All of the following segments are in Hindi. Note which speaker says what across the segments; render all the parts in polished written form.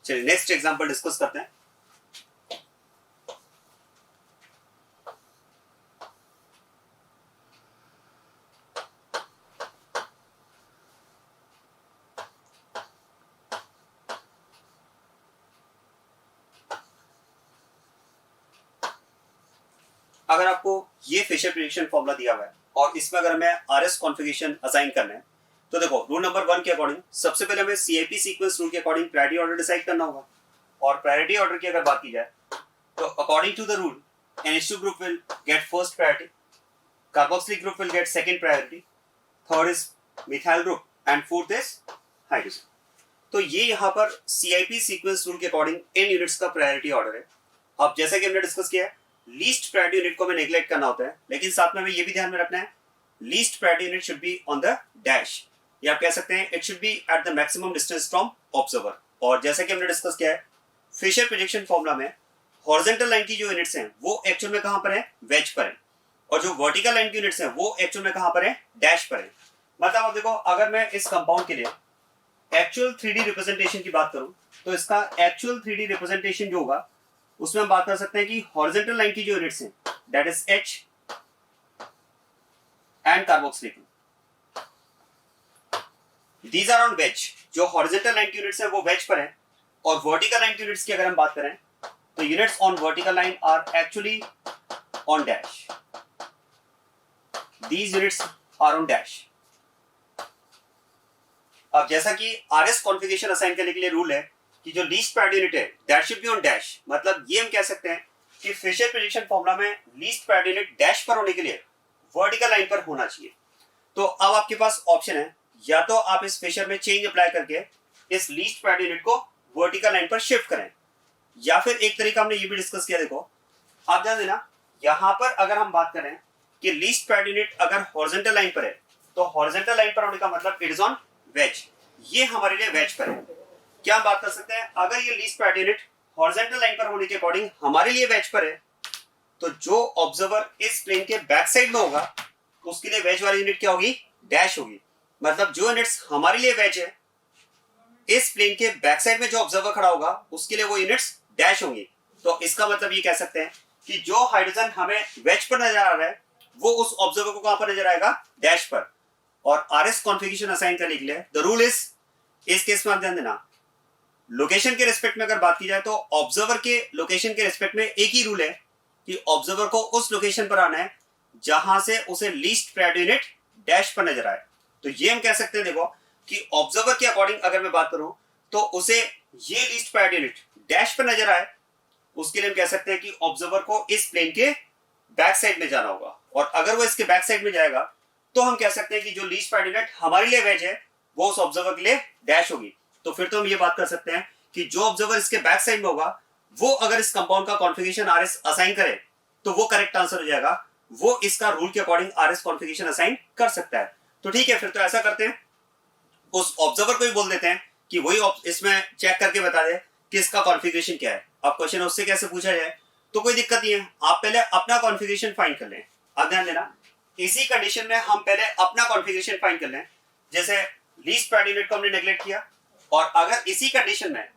Speaker 1: चलिए नेक्स्ट एग्जांपल डिस्कस करते हैं। अगर आपको ये फेशियल प्रेडिक्शन फॉर्मूला दिया हुआ है और इसमें अगर हमें आरएस कॉन्फ़िगरेशन असाइन करना है तो देखो रूल नंबर 1 के अकॉर्डिंग सबसे पहले हमें सीआईपी सीक्वेंस रूल के अकॉर्डिंग प्रायोरिटी ऑर्डर डिसाइड करना होगा। और प्रायोरिटी ऑर्डर की अगर बात की जाए तो according to the rule NH2 group will get first priority, carboxylic group will get second priority, third is methyl group and fourth is hydrogen. तो ये यहाँ पर सीआईपी सीक्वेंस रूल के अकॉर्डिंग इन यूनिट्स का प्रायोरिटी ऑर्डर है। अब जैसा कि हमने डिस्कस किया है लीस्ट प्रायोरिटी यूनिट को हमें नेग्लेक्ट करना होता है, लेकिन साथ में हमें ये भी ध्यान में रखना है least priority unit should be on the dash, या आप कह सकते हैं it should be at the maximum distance from observer. और जैसा कि हमने डिस्कस किया है फेशियल प्रेडिक्शन फॉर्मूला में हॉरिजॉन्टल लाइन की जो यूनिट्स हैं वो एक्चुअल में कहां पर है, वेज पर है, और जो वर्टिकल लाइन की यूनिट्स हैं वो एक्चुअल में कहां पर है, डैश पर है। मतलब आप देखो अगर मैं इस कंपाउंड के लिए एक्चुअल 3D रिप्रेजेंटेशन की बात करूं तो इसका एक्चुअल 3D रिप्रेजेंटेशन जो होगा उसमें हम बात कर सकते हैं कि हॉरिजॉन्टल लाइन की जो यूनिट्स हैं that is H and carboxylic, these are on wedge. जो हॉरिजॉन्टल लाइन की यूनिट्स हैं वो वेज पर है, और वर्टिकल लाइन की यूनिट्स की अगर हम बात करें तो units on vertical line are actually on dash, these units are on dash. अब जैसा कि आरएस कॉन्फ़िगरेशन असाइन करने के लिए रूल है कि जो लीस्ट प्रायोरिटी यूनिट है that should be on dash, मतलब ये हम कह सकते हैं कि फेशियल प्रेडिक्शन फॉर्मूला में लीस्ट प्रायोरिटी यूनिट डैश पर होने के लिए वर्टिकल लाइन पर होना चाहिए। तो अब आपके पास ऑप्शन है, या तो आप इस फेशियल में चेंज अप्लाई करके इस लीस्ट प्रायोरिटी यूनिट को वर्टिकल लाइन पर शिफ्ट करें, या फिर एक तरीका हमने ये भी डिस्कस किया। देखो आप ध्यान देना यहां पर अगर हम बात करें कि लीस्ट प्रायोरिटी यूनिट अगर हॉरिजॉन्टल लाइन पर है तो हॉरिजॉन्टल लाइन पर होने का मतलब इट इज ऑन वेज, ये हमारे लिए वेज पर है। क्या हम बात कर सकते हैं अगर ये least priority unit horizontal line पर होने के अकॉर्डिंग हमारे लिए वेज पर है तो जो ऑब्जर्वर इस प्लेन के बैक साइड में होगा उसके लिए वेज वाली यूनिट क्या होगी, डैश होगी। मतलब जो यूनिट्स हमारे लिए वेज है इस प्लेन के बैक साइड में जो ऑब्जर्वर खड़ा होगा उसके लिए वो यूनिट्स डैश होंगी। तो इसका मतलब ये कह सकते हैं कि जो हाइड्रोजन हमें वेज पर नजर आ रहा है वो उस ऑब्जर्वर को कहां पर नजर आएगा, डैश पर। और आरएस कॉन्फ़िगरेशन असाइन करने के लिए द रूल इज, इस केस में आप ध्यान देना लोकेशन के रिस्पेक्ट में अगर बात की जाए तो ऑब्जर्वर के लोकेशन के रिस्पेक्ट में एक ही रूल है कि ऑब्जर्वर को उस लोकेशन पर आना है जहां से उसे लीस्ट प्रायोरिटी यूनिट डैश पर नजर आए। तो ये हम कह सकते हैं देखो कि ऑब्जर्वर के अकॉर्डिंग अगर मैं बात करूं तो उसे ये लीस्ट प्रायोरिटी यूनिट डैश पर नजर आए उसके लिए हम कह सकते हैं कि ऑब्जर्वर को इस प्लेन के बैक साइड में जाना होगा, और अगर वो इसके बैक साइड में जाएगा तो हम कह सकते हैं कि जो लीस्ट प्रायोरिटी यूनिट हमारे लिए वेज है वो उस ऑब्जर्वर के लिए डैश होगी। तो फिर तो हम ये बात कर सकते हैं कि जो ऑब्जर्वर इसके बैक साइड में होगा वो अगर इस कंपाउंड का कॉन्फ़िगरेशन आरएस असाइन करे तो वो करेक्ट आंसर हो जाएगा, वो इसका रूल के अकॉर्डिंग आरएस कॉन्फ़िगरेशन असाइन कर सकता है। तो ठीक है, फिर तो ऐसा करते हैं उस ऑब्जर्वर को ही बोल देते हैं कि वही इसमें चेक करके बता दे कि इसका कॉन्फ़िगरेशन क्या है। अब क्वेश्चन उससे कैसे पूछा जाए तो कोई दिक्कत नहीं है, आप पहले अपना कॉन्फ़िगरेशन फाइंड कर लें। अब ध्यान देना इसी कंडीशन में हम पहले अपना कॉन्फ़िगरेशन फाइंड कर लें। जैसे लीस्ट प्रायोरिटी यूनिट को हमने नेग्लेक्ट किया, और अगर इसी कंडीशन में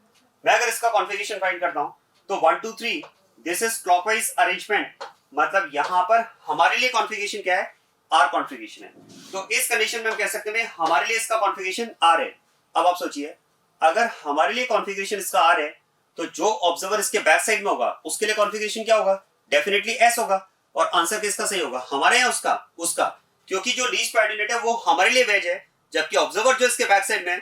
Speaker 1: मैं अगर इसका कॉन्फ़िगरेशन फाइंड करता हूं तो 1 2 3 दिस इज क्लॉकवाइज अरेंजमेंट, मतलब यहां पर हमारे लिए कॉन्फ़िगरेशन क्या है, आर कॉन्फ़िगरेशन है। तो इस कंडीशन में हम कह सकते हैं हमारे लिए इसका कॉन्फ़िगरेशन आर है। अब आप सोचिए अगर हमारे लिए कॉन्फ़िगरेशन इसका आर है तो जो ऑब्जर्वर इसके बैक साइड में होगा उसके लिए कॉन्फ़िगरेशन क्या होगा, डेफिनेटली एस होगा। और आंसर किसका सही होगा, हमारे या उसका, उसका, क्योंकि जो लीस्ट प्रायोरिटी यूनिट है वो हमारे लिए वेज है जबकि ऑब्जर्वर जो इसके बैक साइड में है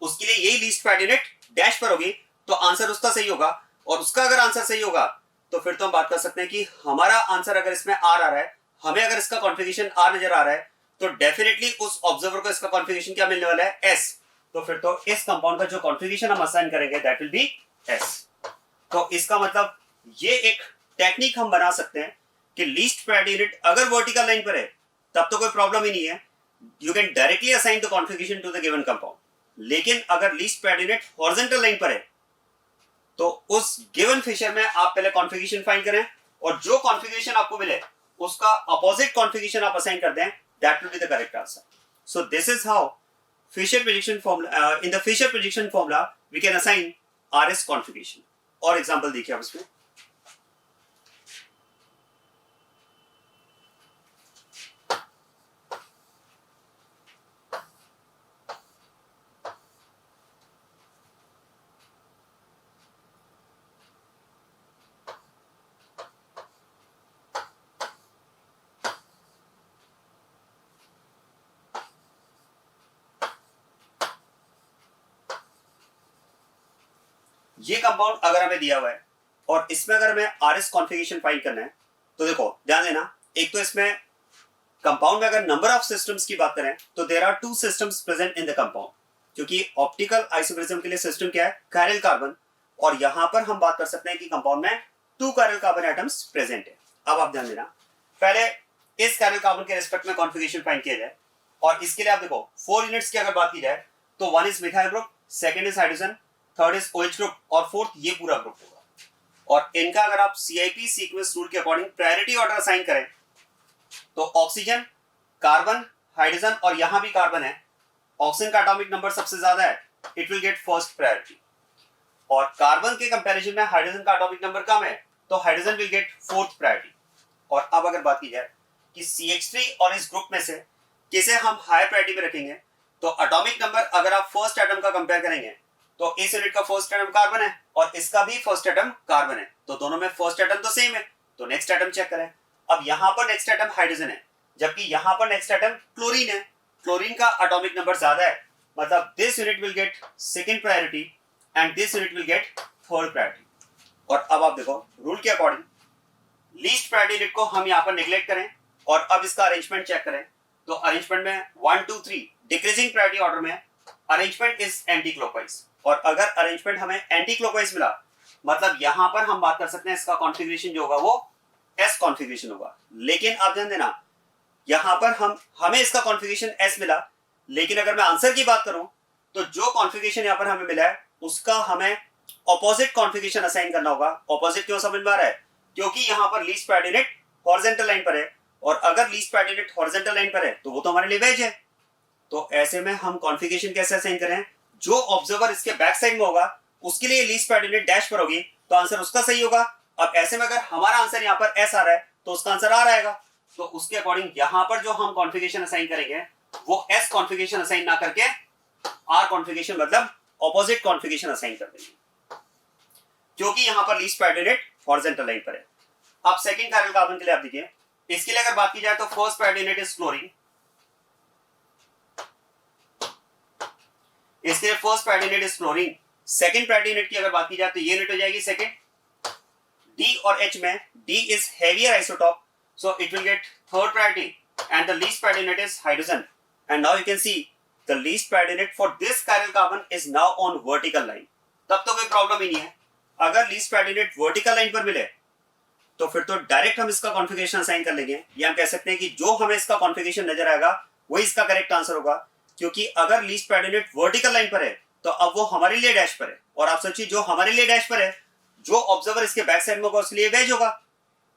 Speaker 1: उसके लिए यही लीस्ट प्रायोरिटी यूनिट डैश पर होगी। तो आंसर उसका सही होगा, और उसका अगर आंसर सही होगा तो फिर तो हम बात कर सकते हैं कि हमारा आंसर अगर इसमें आर आ रहा है, हमें अगर इसका कॉन्फ़िगरेशन आर नजर आ रहा है तो डेफिनेटली उस ऑब्जर्वर को इसका कॉन्फ़िगरेशन क्या मिलने वाला है, एस। तो फिर तो इस कंपाउंड का जो कॉन्फ़िगरेशन हम असाइन करेंगे दैट विल बी एस। तो इसका मतलब ये एक टेक्निक हम बना सकते हैं कि लीस्ट प्रायोरिटी यूनिट अगर वर्टिकल लाइन पर है तब तो कोई प्रॉब्लम ही नहीं है, you can directly assign the configuration to the given compound. लेकिन अगर least priority unit horizontal line पर है तो उस गिवन फिशर में आप पहले कॉन्फ़िगरेशन फाइंड करें, और जो कॉन्फ़िगरेशन आपको मिले उसका अपोजिट कॉन्फ़िगरेशन आप असाइन कर दें, that will be the correct answer. So this is how Fisher prediction formula in the Fisher prediction formula we can assign RS configuration. और एग्जांपल देखिए आप इसमें, ये कंपाउंड अगर हमें दिया हुआ है और इसमें अगर हमें RS कॉन्फ़िगरेशन फाइंड करना है तो देखो ध्यान देना, एक तो इसमें कंपाउंड में अगर नंबर ऑफ सिस्टम्स की बात करें तो there are 2 systems present in the compound, क्योंकि ऑप्टिकल आइसोमेरिज्म के लिए सिस्टम क्या है, कायरल कार्बन, और यहां पर हम बात कर सकते हैं कि कंपाउंड में 2 कायरल कार्बन एटम्स प्रेजेंट है। अब आप ध्यान देना, पहले इस कायरल कार्बन के रिस्पेक्ट में कॉन्फ़िगरेशन फाइंड किया जाए, और इसके लिए आप देखो 4 यूनिट्स की अगर बात की जाए तो 1 is methyl group, second is hydrogen, third is OH group और फोर्थ ये पूरा ग्रुप होगा। और इनका अगर आप CIP सीक्वेंस रूल के अकॉर्डिंग प्रायोरिटी ऑर्डर असाइन करें तो ऑक्सीजन, कार्बन, हाइड्रोजन और यहां भी कार्बन है, ऑक्सीजन का एटॉमिक नंबर सबसे ज्यादा है, it will get first priority. और कार्बन के कंपैरिजन में हाइड्रोजन का एटॉमिक नंबर कम है तो hydrogen will get fourth priority. और अब अगर बात की जाए कि CH3 और इस ग्रुप में से किसे हम हाई प्रायोरिटी में रखेंगे, तो एटॉमिक नंबर अगर आप फर्स्ट एटम का कंपेयर करेंगे तो इस यूनिट का फर्स्ट एटम कार्बन है और इसका भी फर्स्ट एटम कार्बन है, तो दोनों में फर्स्ट एटम तो सेम है, तो नेक्स्ट एटम चेक करें। अब यहां पर नेक्स्ट एटम हाइड्रोजन है जबकि यहां पर नेक्स्ट एटम क्लोरीन है, क्लोरीन का एटॉमिक नंबर ज्यादा है, मतलब this unit will get second priority and this unit will get third priority. और अब आप देखो रूल के अकॉर्डिंग लीस्ट प्रायोरिटी यूनिट को हम यहां पर नेग्लेक्ट करें और अब इसका अरेंजमेंट चेक करें तो अरेंजमेंट में 1 2 3 डिक्रीजिंग प्रायोरिटी ऑर्डर में अरेंजमेंट इज एंटी क्लॉकवाइज, और अगर अरेंजमेंट हमें एंटी क्लॉकवाइज मिला मतलब यहां पर हम बात कर सकते हैं इसका कॉन्फ़िगरेशन जो होगा वो S कॉन्फ़िगरेशन होगा। लेकिन आप ध्यान देना, यहां पर हमें इसका कॉन्फ़िगरेशन S मिला, लेकिन अगर मैं आंसर की बात करूं तो जो कॉन्फ़िगरेशन यहां पर हमें मिला है उसका हमें ऑपोजिट कॉन्फ़िगरेशन असाइन करना होगा। ऑपोजिट क्यों समझ में आ रहा है, क्योंकि यहां पर least priority unit horizontal line पर है, और अगर least priority unit horizontal line पर है तो वो तो हमारे लिए वेज है। तो ऐसे में हम कॉन्फ़िगरेशन कैसे असाइन करें, जो ऑब्जर्वर इसके बैक साइड में होगा उसके लिए लीस्ट प्रायोरिटी यूनिट डैश पर होगी तो आंसर उसका सही होगा। अब ऐसे में अगर हमारा आंसर यहाँ पर S आ रहा है तो उसका आंसर R आएगा, तो उसके अकॉर्डिंग यहां पर जो हम कॉन्फ़िगरेशन असाइन करेंगे वो S कॉन्फ़िगरेशन असाइन ना करके R कॉन्फ़िगरेशन मतलब ऑपोजिट कॉन्फ़िगरेशन असाइन कर देंगे, क्योंकि यहां पर least priority unit horizontal line पर है। अब सेकंड कायरल कार्बन के लिए आप देखिए, इसके लिए अगर बात की जाए तो first priority unit is chlorine, इसके लिए first priority unit is chlorine. Second priority unit की अगर बात की जाए तो ये यूनिट हो जाएगी सेकंड, D और H में D is heavier isotope, so it will get third priority, and the least priority unit is hydrogen. And now you can see the least priority unit for this chiral carbon is now on vertical line. तब तो कोई प्रॉब्लम ही नहीं है, अगर least priority unit vertical line पर मिले तो फिर तो डायरेक्ट हम इसका कॉन्फ़िगरेशन असाइन कर लेंगे, या हम कह सकते हैं कि जो हमें इसका कॉन्फ़िगरेशन नजर आएगा वही इसका करेक्ट आंसर होगा, क्योंकि अगर least priority unit vertical line पर है तो अब वो हमारे लिए डैश पर है, और आप सोचिए जो हमारे लिए डैश पर है जो ऑब्जर्वर इसके बैक साइड में होगा उसके लिए वेज होगा,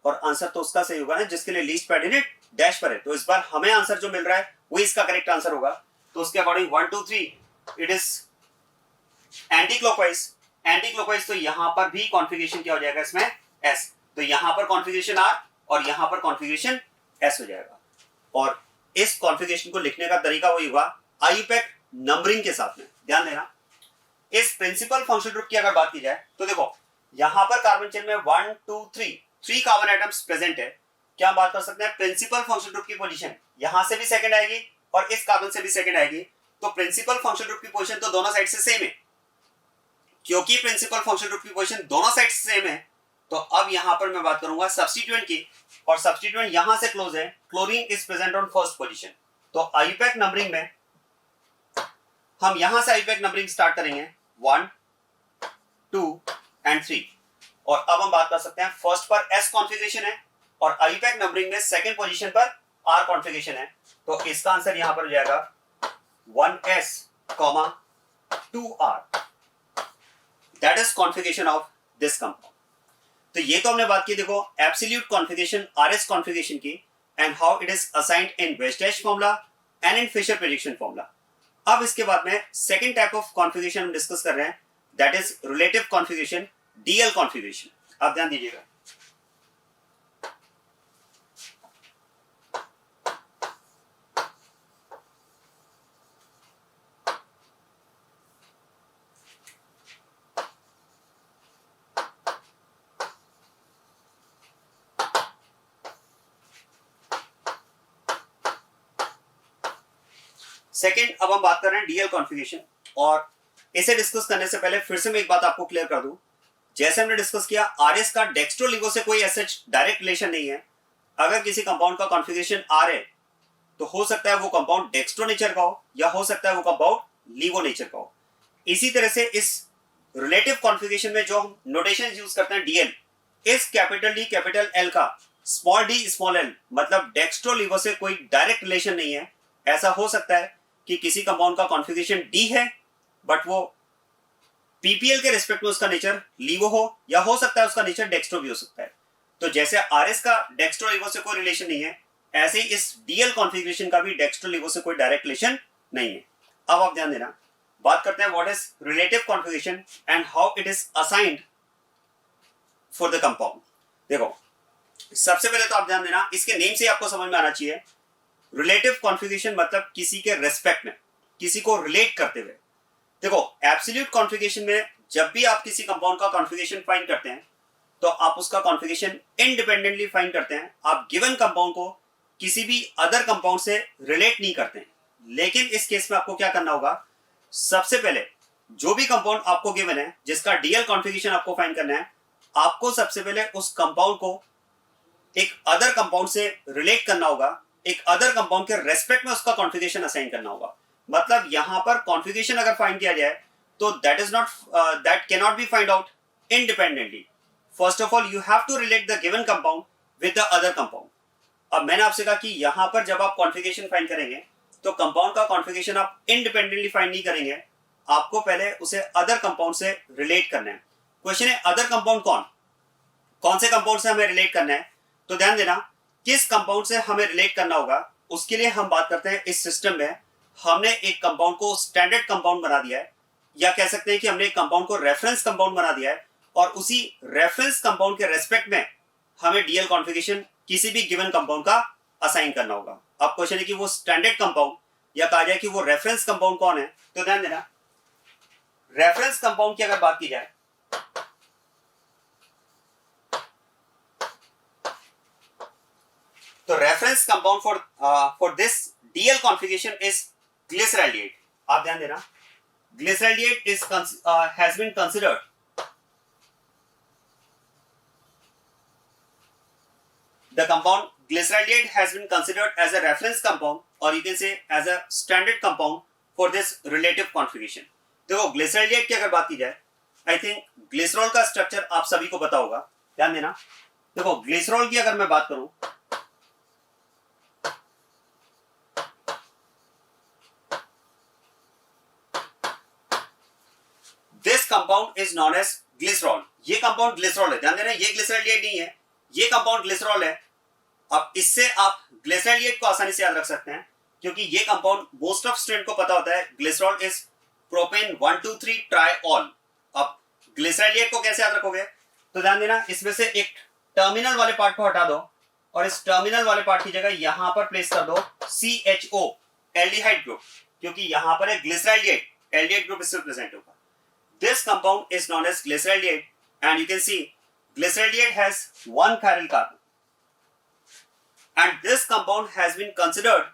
Speaker 1: और आंसर तो उसका सही होगा ना जिसके लिए लीस्ट प्रायोरिटी यूनिट डैश पर है। तो इस बार हमें आंसर जो मिल रहा है वही इसका करेक्ट आंसर होगा। तो उसके according 1 2 3 it is anti clockwise, anti clockwise, तो यहां पर भी कॉन्फ़िगरेशन क्या हो जाएगा इसमें S, तो यहां पर कॉन्फ़िगरेशन R और यहां पर कॉन्फ़िगरेशन S हो जाएगा। और इस कॉन्फ़िगरेशन को लिखने का तरीका वही होगा IUPAC नंबरिंग के साथ में। ध्यान देना, इस प्रिंसिपल फंक्शनल ग्रुप की अगर बात की जाए तो देखो यहां पर कार्बन चेन में 1 2 3 कार्बन एटम्स प्रेजेंट है, क्या हम बात कर सकते हैं प्रिंसिपल फंक्शनल ग्रुप की पोजीशन यहां से भी सेकंड आएगी और इस कार्बन से भी सेकंड आएगी, तो प्रिंसिपल फंक्शनल ग्रुप की पोजीशन तो दोनों साइड से सेम है। क्योंकि प्रिंसिपल फंक्शनल ग्रुप की पोजीशन दोनों साइड से सेम है तो अब यहां पर मैं बात करूंगा सब्स्टिट्यूएंट की, और सब्स्टिट्यूएंट यहां से क्लोज है, chlorine is present on first position. तो IUPAC नंबरिंग में हम यहां से IUPAC नंबरिंग स्टार्ट करेंगे 1 2 एंड 3, और अब हम बात कर सकते हैं फर्स्ट पर S कॉन्फ़िगरेशन है और IUPAC नंबरिंग में सेकंड पोजीशन पर R कॉन्फ़िगरेशन है, तो इसका आंसर यहां पर हो जाएगा 1S, 2R, that is configuration of this compound. तो ये तो हमने बात की देखो एब्सोल्यूट कॉन्फ़िगरेशन RS कॉन्फ़िगरेशन की and how it is assigned in wedge dash formula and in Fischer prediction formula. अब इसके बाद में सेकंड टाइप ऑफ कॉन्फ़िगरेशन हम डिस्कस कर रहे हैं that is relative configuration, DL configuration. आप ध्यान दीजिएगा। सेकेंड, अब हम बात कर रहे हैं डीएल कॉन्फ़िगरेशन, और इसे डिस्कस करने से पहले फिर से मैं एक बात आपको क्लियर कर दूं। जैसे हमने डिस्कस किया, आरएस का डेक्स्ट्रो लिवो से कोई ऐसा डायरेक्ट रिलेशन नहीं है। अगर किसी कंपाउंड का कॉन्फ़िगरेशन आर है तो हो सकता है वो कंपाउंड डेक्स्ट्रो नेचर का हो, या हो सकता है वो कंपाउंड लीवो नेचर का हो। इसी तरह से इस रिलेटिव कॉन्फ़िगरेशन में जो हम नोटेशन यूज करते हैं डीएल, इस कैपिटल डी कैपिटल एल का स्मॉल डी स्मॉल एल मतलब डेक्स्ट्रो लिवो से कोई डायरेक्ट रिलेशन नहीं है। ऐसा हो सकता है कि किसी कंपाउंड का कॉन्फ़िगरेशन डी है बट वो पीपीएल के रिस्पेक्ट में उसका नेचर लीवो हो, या हो सकता है उसका नेचर डेक्स्ट्रो भी हो सकता है। तो जैसे आरएस का डेक्स्ट्रो लीवो से कोई रिलेशन नहीं है, ऐसे ही इस डीएल कॉन्फ़िगरेशन का भी डेक्स्ट्रो लीवो से कोई डायरेक्ट रिलेशन नहीं है। अब आप ध्यान देना, बात करते हैं what is relative configuration and how it is assigned for the compound. देखो, सबसे पहले तो आप ध्यान देना, इसके नेम से आपको समझ में आना चाहिए रिलेटिव कॉन्फ़िगरेशन मतलब किसी के रेस्पेक्ट में, किसी को रिलेट करते हुए। देखो, एब्सोल्यूट कॉन्फ़िगरेशन में जब भी आप किसी कंपाउंड का कॉन्फ़िगरेशन फाइंड करते हैं तो आप उसका कॉन्फ़िगरेशन इंडिपेंडेंटली फाइंड करते हैं। आप गिवन कंपाउंड को किसी भी अदर कंपाउंड से रिलेट नहीं करते हैं। लेकिन इस केस में आपको क्या करना होगा, सबसे पहले जो भी कंपाउंड आपको गिवन है जिसका डीएल कॉन्फ़िगरेशन आपको फाइंड करना है, आपको सबसे पहले उस कंपाउंड को एक अदर कंपाउंड से रिलेट करना होगा, एक अदर कंपाउंड के रेस्पेक्ट में उसका कॉन्फ़िगरेशन असाइन करना होगा। मतलब यहां पर कॉन्फ़िगरेशन अगर फाइंड किया जाए तो that can not be find out independently. First of all you have to relate the given compound with the other compound. अब मैंने आपसे कहा कि यहां पर जब आप कॉन्फ़िगरेशन फाइंड करेंगे तो कंपाउंड का कॉन्फ़िगरेशन आप इंडिपेंडेंटली फाइंड नहीं करेंगे, आपको पहले उसे अदर कंपाउंड से रिलेट करना है। क्वेश्चन है, अदर कंपाउंड कौन से कंपाउंड से हमें रिलेट करना है? तो ध्यान देना, किस कंपाउंड से हमें रिलेट करना होगा उसके लिए हम बात करते हैं इस सिस्टम में हमने एक कंपाउंड को स्टैंडर्ड कंपाउंड बना दिया है, या कह सकते हैं कि हमने एक कंपाउंड को रेफरेंस कंपाउंड बना दिया है, और उसी रेफरेंस कंपाउंड के रेस्पेक्ट में हमें डीएल कॉन्फ़िगरेशन किसी भी गिवन कंपाउंड का असाइन करना होगा। अब क्वेश्चन है कि वो स्टैंडर्ड कंपाउंड या कहा जाए कि वो रेफरेंस कंपाउंड कौन है? तो ध्यान देना, रेफरेंस कंपाउंड की अगर बात की जाए तो reference compound for this DL configuration is glyceraldehyde. आप ध्यान देना, glyceraldehyde is has been considered the compound glyceraldehyde has been considered as a reference compound, or you can say as a standard compound for this relative configuration. देखो, ग्लिसरॉल्डिएट की अगर बात की जाए, आई थिंक ग्लिसरॉल का स्ट्रक्चर आप सभी को पता होगा। ध्यान देना, देखो ग्लिसरॉल की अगर मैं बात करूं, this compound is known as glycerol. ये कंपाउंड ग्लिसरॉल है। ध्यान देना, ये ग्लिसरॉल्डिएट नहीं है, ये कंपाउंड ग्लिसरॉल है। अब इससे आप ग्लिसरॉल्डिएट को आसानी से याद रख सकते हैं, क्योंकि ये कंपाउंड मोस्ट ऑफ स्टूडेंट को पता होता है, ग्लिसरॉल इज प्रोपेन 1,2,3 ट्राइऑल। अब ग्लिसरॉल्डिएट को कैसे याद रखोगे? तो ध्यान देना, इसमें से एक टर्मिनल वाले पार्ट को हटा दो और इस टर्मिनल वाले पार्ट की जगह यहां पर प्लेस कर दो CHO एल्डिहाइड ग्रुप, क्योंकि यहां पर है ग्लिसरॉल्डिएट, एल्डिहाइड ग्रुप इससे प्रेजेंट होगा। This compound is known as glyceraldehyde and you can see glyceraldehyde has one chiral carbon, and this compound has been considered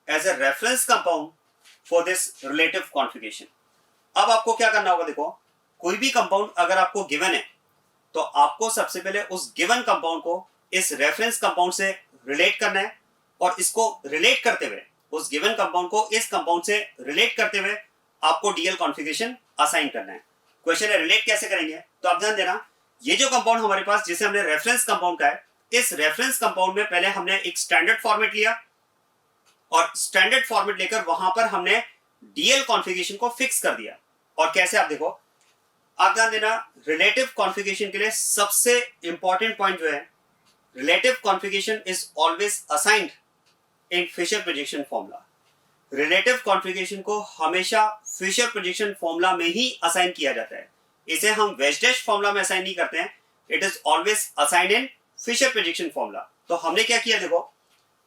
Speaker 1: as a reference compound for this relative configuration. अब आपको क्या करना होगा? देखो, कोई भी कंपाउंड अगर आपको गिवन है तो आपको सबसे पहले उस गिवन कंपाउंड को इस रेफरेंस कंपाउंड से रिलेट करना है, और इसको रिलेट करते हुए, उस गिवन कंपाउंड को इस कंपाउंड से रिलेट करते हुए आपको डीएल कॉन्फ़िगरेशन असाइन करना है। क्वेश्चन है, रिलेट कैसे करेंगे? तो आप ध्यान देना, ये जो कंपाउंड हमारे पास जिसे हमने रेफरेंस कंपाउंड का है, इस रेफरेंस कंपाउंड में पहले हमने एक स्टैंडर्ड फॉर्मेट लिया, और स्टैंडर्ड फॉर्मेट लेकर वहां पर हमने डीएल कॉन्फ़िगरेशन को फिक्स कर दिया। और कैसे? आप देखो, आप ध्यान देना, रिलेटिव कॉन्फ़िगरेशन के लिए सबसे इंपॉर्टेंट पॉइंट जो है, relative configuration is always assigned in Fischer projection formula. Relative configuration को हमेशा फिशर प्रोजेक्शन फॉर्मूला में ही असाइन किया जाता है। इसे हम वेज-डैश फॉर्मूला में असाइन नहीं करते हैं, it is always assigned in Fischer prediction formula. तो हमने क्या किया, देखो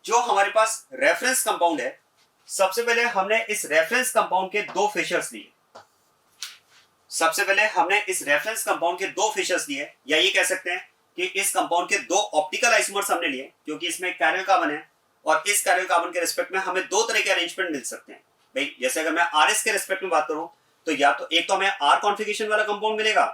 Speaker 1: जो हमारे पास रेफरेंस कंपाउंड है, सबसे पहले हमने इस रेफरेंस कंपाउंड के दो फिशर्स लिए। सबसे पहले हमने इस रेफरेंस कंपाउंड के दो फिशर्स लिए, या ये कह सकते हैं कि इस कंपाउंड के दो ऑप्टिकल आइसोमर्स हमने लिए, क्योंकि इसमें कैरियल कार्बन है और इस कैरियल कार्बन के रिस्पेक्ट में हमें दो तरह के अरेंजमेंट मिल सकते हैं। भाई जैसे अगर मैं आरएस के रिस्पेक्ट में बात करूं तो या तो एक तो हमें आर कॉन्फिगरेशन वाला कंपाउंड मिलेगा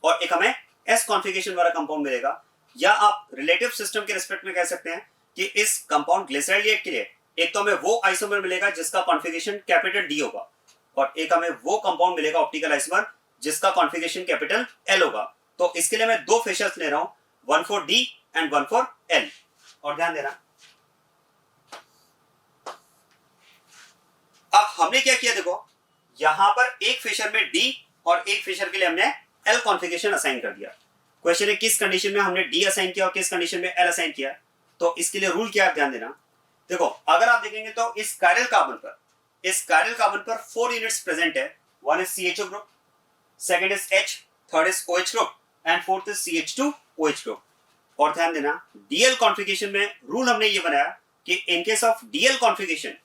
Speaker 1: और एक हमें एस कॉन्फिगरेशन वाला कंपाउंड मिलेगा, या आप रिलेटिव सिस्टम के रिस्पेक्ट में कह सकते हैं कि इस कंपाउंड ग्लिसराइड के लिए एक तो हमें वो आइसोमर मिलेगा जिसका कॉन्फिगरेशन कैपिटल डी होगा और एक हमें वो कंपाउंड मिलेगा ऑप्टिकल आइसोमर जिसका कॉन्फिगरेशन कैपिटल एल होगा। तो इसके लिए मैं दो फिशर्स ले रहा हूं, one for D and one for L. और ध्यान देना, अब हमने क्या किया, देखो यहां पर एक फिशर में डी और एक फिशर के लिए हमने एल कॉन्फिगरेशन असाइन कर दिया। क्वेश्चन है किस कंडीशन में हमने डी असाइन किया और किस कंडीशन में एल असाइन किया। तो इसके लिए रूल क्या है, ध्यान देना। देखो अगर आप देखेंगे तो इस कायरल कार्बन पर 4 यूनिट्स प्रेजेंट है। One is CHO group, second is H, third is OH group and fourth is CH2OH group. और ध्यान देना DL कॉन्फिगरेशन में रूल हमने ये बनाया कि in case of DL configuration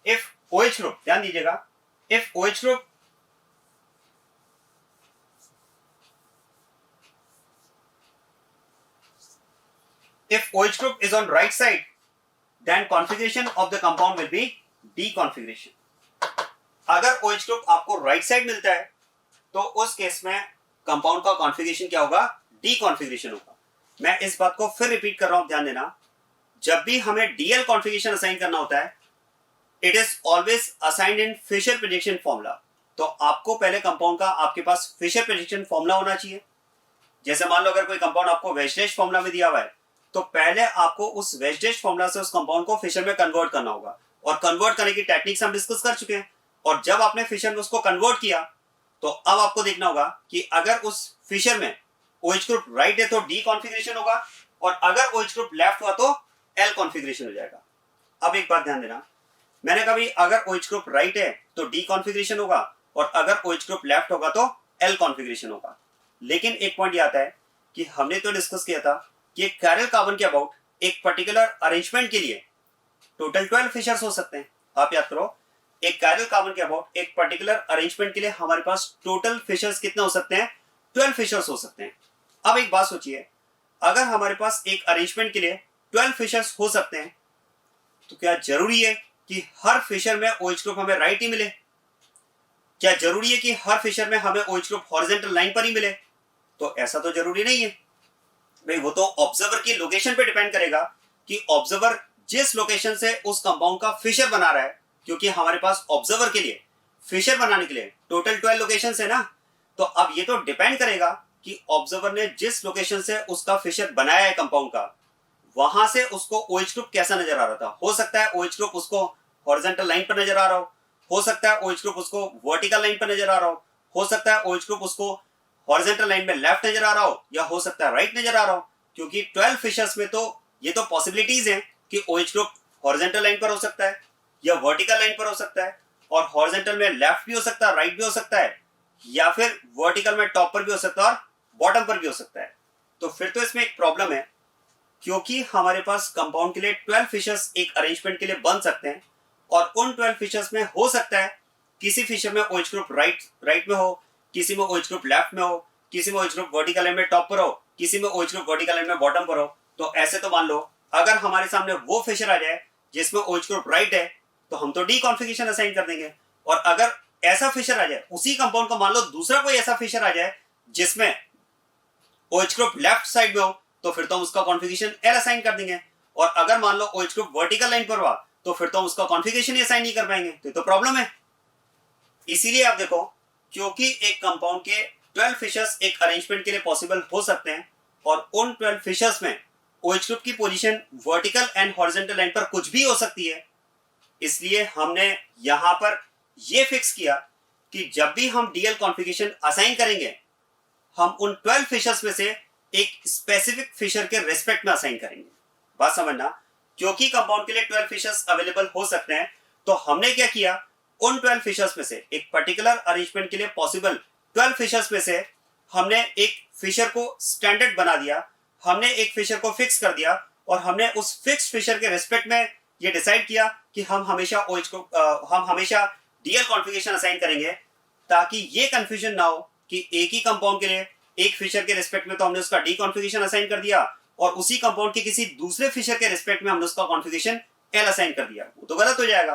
Speaker 1: if OH group, ध्यान दीजिएगा, if OH group if OH group is on right side then configuration of the compound will be D configuration। अगर OH group आपको right side मिलता है तो उस केस में कंपाउंड का कॉन्फ़िगरेशन क्या होगा, D कॉन्फ़िगरेशन होगा। मैं इस बात को फिर रिपीट कर रहा हूं, ध्यान देना, जब भी हमें DL कॉन्फ़िगरेशन असाइन करना होता है it is always assigned in Fischer prediction formula. तो आपको पहले कंपाउंड का आपके पास फिशर प्रेडिक्शन फॉर्मूला होना चाहिए। जैसे मान लो अगर कोई कंपाउंड आपको वेज-डैश फॉर्मूला में दिया हुआ है तो पहले आपको उस वेज-डैश फॉर्मूला से उस कंपाउंड को फिशर में कन्वर्ट करना होगा, और कन्वर्ट करने की टेक्निक्स हम डिस्कस कर चुके हैं। और जब आपने फिशर में उसको कन्वर्ट किया तो अब आपको देखना होगा कि अगर उस फिशर में OH ग्रुप राइट है तो D कॉन्फ़िगरेशन होगा और अगर OH ग्रुप लेफ्ट हुआ तो L कॉन्फ़िगरेशन हो जाएगा। अब एक बात ध्यान देना, मैंने कहा अगर OH ग्रुप राइट है तो D कॉन्फ़िगरेशन होगा और अगर OH ग्रुप लेफ्ट होगा तो L कॉन्फ़िगरेशन होगा। लेकिन एक पॉइंट ये आता है कि हमने तो डिस्कस किया था कि कैरियल कार्बन के अबाउट एक पर्टिकुलर अरेंजमेंट के लिए टोटल 12 फिशर्स हो सकते हैं। आप याद करो, एक कैरियल कार्बन के अबाउट एक पर्टिकुलर अरेंजमेंट के लिए हमारे पास टोटल फिशर्स कितने हो सकते हैं, 12 फिशर्स हो सकते हैं। अब एक बात सोचिए, अगर हमारे पास एक अरेंजमेंट के लिए 12 फिशर्स हो सकते हैं तो क्या जरूरी है कि हर फिशर में OH ग्रुप हमें राइट ही मिले? क्या जरूरी है कि हर फिशर में हमें OH ग्रुप हॉरिजॉन्टल लाइन पर ही मिले? तो ऐसा तो जरूरी नहीं है भाई, वो तो ऑब्जर्वर की लोकेशन पे डिपेंड करेगा कि ऑब्जर्वर जिस लोकेशन से उस कंपाउंड का फिशर बना रहा है, क्योंकि हमारे पास ऑब्जर्वर के लिए फिशर बनाने के लिए टोटल 12 लोकेशंस है ना। तो अब ये तो डिपेंड करेगा कि ऑब्जर्वर ने जिस लोकेशन से उसका फिशर बनाया है कंपाउंड का, वहां से उसको OH ग्रुप कैसा नजर आ रहा था। हो सकता है OH ग्रुप उसको हॉरिजॉन्टल लाइन पर नजर आ रहा हो सकता है OH ग्रुप उसको वर्टिकल लाइन पर नजर आ रहा हो सकता है OH ग्रुप उसको हॉरिजॉन्टल लाइन में लेफ्ट नजर आ रहा हो, या हो सकता है राइट नजर आ रहा हो। क्योंकि 12 फिशर्स में तो ये तो पॉसिबिलिटीज हैं कि OH ग्रुप हॉरिजॉन्टल लाइन पर हो सकता है या वर्टिकल लाइन पर हो सकता है, और हॉरिजॉन्टल में लेफ्ट भी हो सकता है, राइट भी हो सकता है, या फिर वर्टिकल में टॉप पर भी हो सकता है और बॉटम पर भी हो सकता है। तो फिर तो इसमें एक प्रॉब्लम है, क्योंकि हमारे पास कंपाउंड के लिए 12 फिशर्स एक अरेंजमेंट के लिए बन सकते हैं, और उन 12 फिशर्स में हो सकता है किसी फिशर में OH ग्रुप राइट में हो, किसी में OH ग्रुप लेफ्ट में हो, किसी में OH ग्रुप वर्टिकल लाइन में टॉप पर हो, किसी में OH ग्रुप वर्टिकल लाइन में बॉटम पर हो। तो ऐसे तो मान लो अगर हमारे सामने वो फिशर आ जाए जिसमें OH ग्रुप राइट है तो हम तो D कॉन्फ़िगरेशन असाइन कर देंगे, और अगर ऐसा फिशर आ जाए उसी कंपाउंड का, मान लो दूसरा कोई ऐसा फिशर आ जाए जिसमें OH ग्रुप लेफ्ट साइड में हो तो फिर तो हम उसका कॉन्फ़िगरेशन L असाइन कर देंगे, और अगर मान लो OH ग्रुप वर्टिकल लाइन पर हुआ तो फिर तो हम उसका कॉन्फ़िगरेशन ही असाइन नहीं कर पाएंगे। तो प्रॉब्लम है। इसीलिए आप देखो, क्योंकि एक कंपाउंड के 12 फिशर्स एक अरेंजमेंट के लिए पॉसिबल हो सकते हैं और उन 12 फिशर्स में OH ग्रुप की position vertical and horizontal line पर कुछ भी हो सकती है, इसलिए हमने यहां पर यह फिक्स किया कि जब भी हम DL कॉन्फ़िगरेशन असाइन करेंगे हम उन 12 फिशर्स में से एक स्पेसिफिक फिशर के रेस्पेक्ट में असाइन करेंगे। बात समझना, क्योंकि कंपाउंड के लिए 12 फिशर्स अवेलेबल हो सकते हैं तो हमने क्या किया, उन 12 फिशर्स में से एक पर्टिकुलर अरेंजमेंट के लिए पॉसिबल 12 फिशर्स में से हमने एक फिशर को स्टैंडर्ड बना दिया, हमने एक फिशर को फिक्स कर दिया और हमने उस फिक्स्ड फिशर के रिस्पेक्ट में ये डिसाइड किया कि हम हमेशा OH को हम हमेशा डीएल कॉन्फ़िगरेशन असाइन करेंगे, ताकि ये कंफ्यूजन ना हो कि एक ही कंपाउंड के लिए एक फिशर के रिस्पेक्ट में तो हमने उसका डी कॉन्फ़िगरेशन असाइन कर दिया और उसी कंपाउंड के किसी दूसरे फिशर के रिस्पेक्ट में हमने उसका कॉन्फ़िगरेशन एल असाइन कर दिया, वो तो गलत हो जाएगा।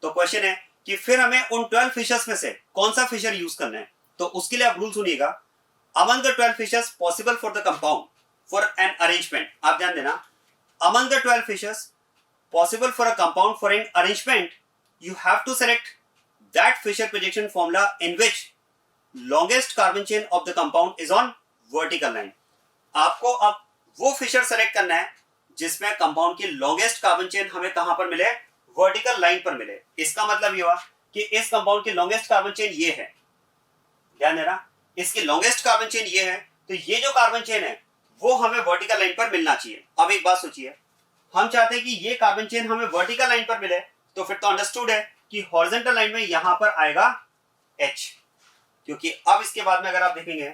Speaker 1: तो क्वेश्चन है कि फिर हमें उन 12 फिशर्स में से कौन सा फिशर यूज करना है। तो उसके लिए आप रूल सुनिएगा, among the 12 Fischers possible for the compound for an arrangement, आप ध्यान देना, among the 12 Fischers possible for a compound for an arrangement, you have to select that Fisher projection formula in which longest carbon chain of the compound is on vertical line. आपको अब वो फिशर सेलेक्ट करना है जिसमें कंपाउंड की लॉन्गेस्ट कार्बन चेन हमें कहां पर मिले, वर्टिकल लाइन पर मिले। इसका मतलब ये हुआ कि इस कंपाउंड की लॉन्गेस्ट कार्बन चेन ये है, ध्यान देना, इसकी लॉन्गेस्ट कार्बन चेन ये है, तो ये जो कार्बन चेन है वो हमें वर्टिकल लाइन पर मिलना चाहिए। अब एक बात सोचिए, हम चाहते हैं कि ये कार्बन चेन हमें वर्टिकल लाइन पर मिले, तो फिर तो अंडरस्टूड है कि हॉरिजॉन्टल लाइन में यहां पर आएगा H, क्योंकि अब इसके बाद में अगर आप देखेंगे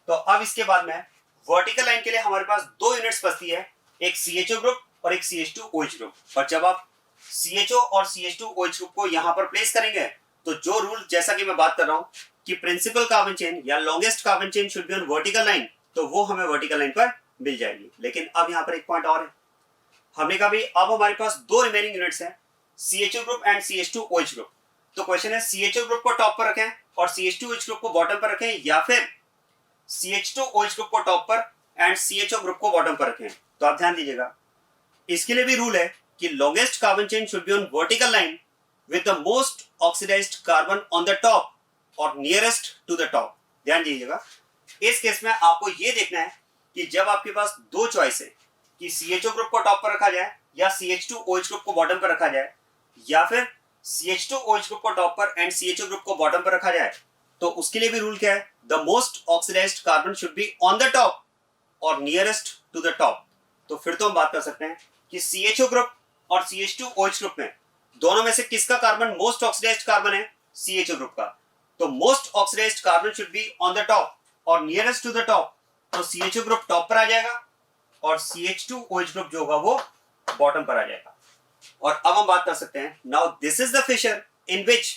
Speaker 1: तो अब इसके बाद में वर्टिकल लाइन के लिए हमारे पास दो यूनिट्स बचती है, एक CHO ग्रुप और एक CH2OH ग्रुप। और जब आप CHO और CH2OH ग्रुप को यहां पर प्लेस करेंगे तो जो रूल, जैसा कि मैं बात कर रहा हूं कि प्रिंसिपल कार्बन चेन या longest carbon chain should be on vertical line, तो वो हमें वर्टिकल लाइन पर मिल जाएगी। लेकिन अब यहां पर एक पॉइंट और है, हमने कहा भाई अब हमारे पास दो रिमेनिंग यूनिट्स हैं, CHO group and CH2OH group. तो क्वेश्चन है CHO ग्रुप को टॉप पर रखें और CH2OH ग्रुप को बॉटम पर रखें, या फिर CH2OH ग्रुप को टॉप पर एंड CHO ग्रुप को बॉटम पर रखें। तो आप ध्यान दीजिएगा, इसके लिए भी रूल है कि longest carbon chain should be on vertical line with the most oxidised carbon on the top और नियरेस्ट टू द टॉप। ध्यान दीजिएगा, इस केस में आपको यह देखना है कि जब आपके पास दो चॉइस है कि CHO ग्रुप को टॉप पर रखा जाए या CH2OH ग्रुप को बॉटम पर रखा जाए, या फिर CH2OH ग्रुप को टॉप पर एंड CHO ग्रुप को बॉटम पर रखा जाए, तो उसके लिए भी रूल क्या है, the most oxidised carbon should be on the top और नियरेस्ट टू द टॉप। तो फिर तो हम बात कर सकते हैं कि CHO ग्रुप और CH2OH ग्रुप में दोनों में से किसका कार्बन मोस्ट ऑक्सीडाइज्ड कार्बन है, CHO ग्रुप का। तो most oxidised carbon should be on the top और नियरेस्ट टू द टॉप, तो CHO ग्रुप टॉप पर आ जाएगा और CH2OH ग्रुप जो होगा वो बॉटम पर आ जाएगा। और अब हम बात कर सकते हैं, now this is the Fischer in which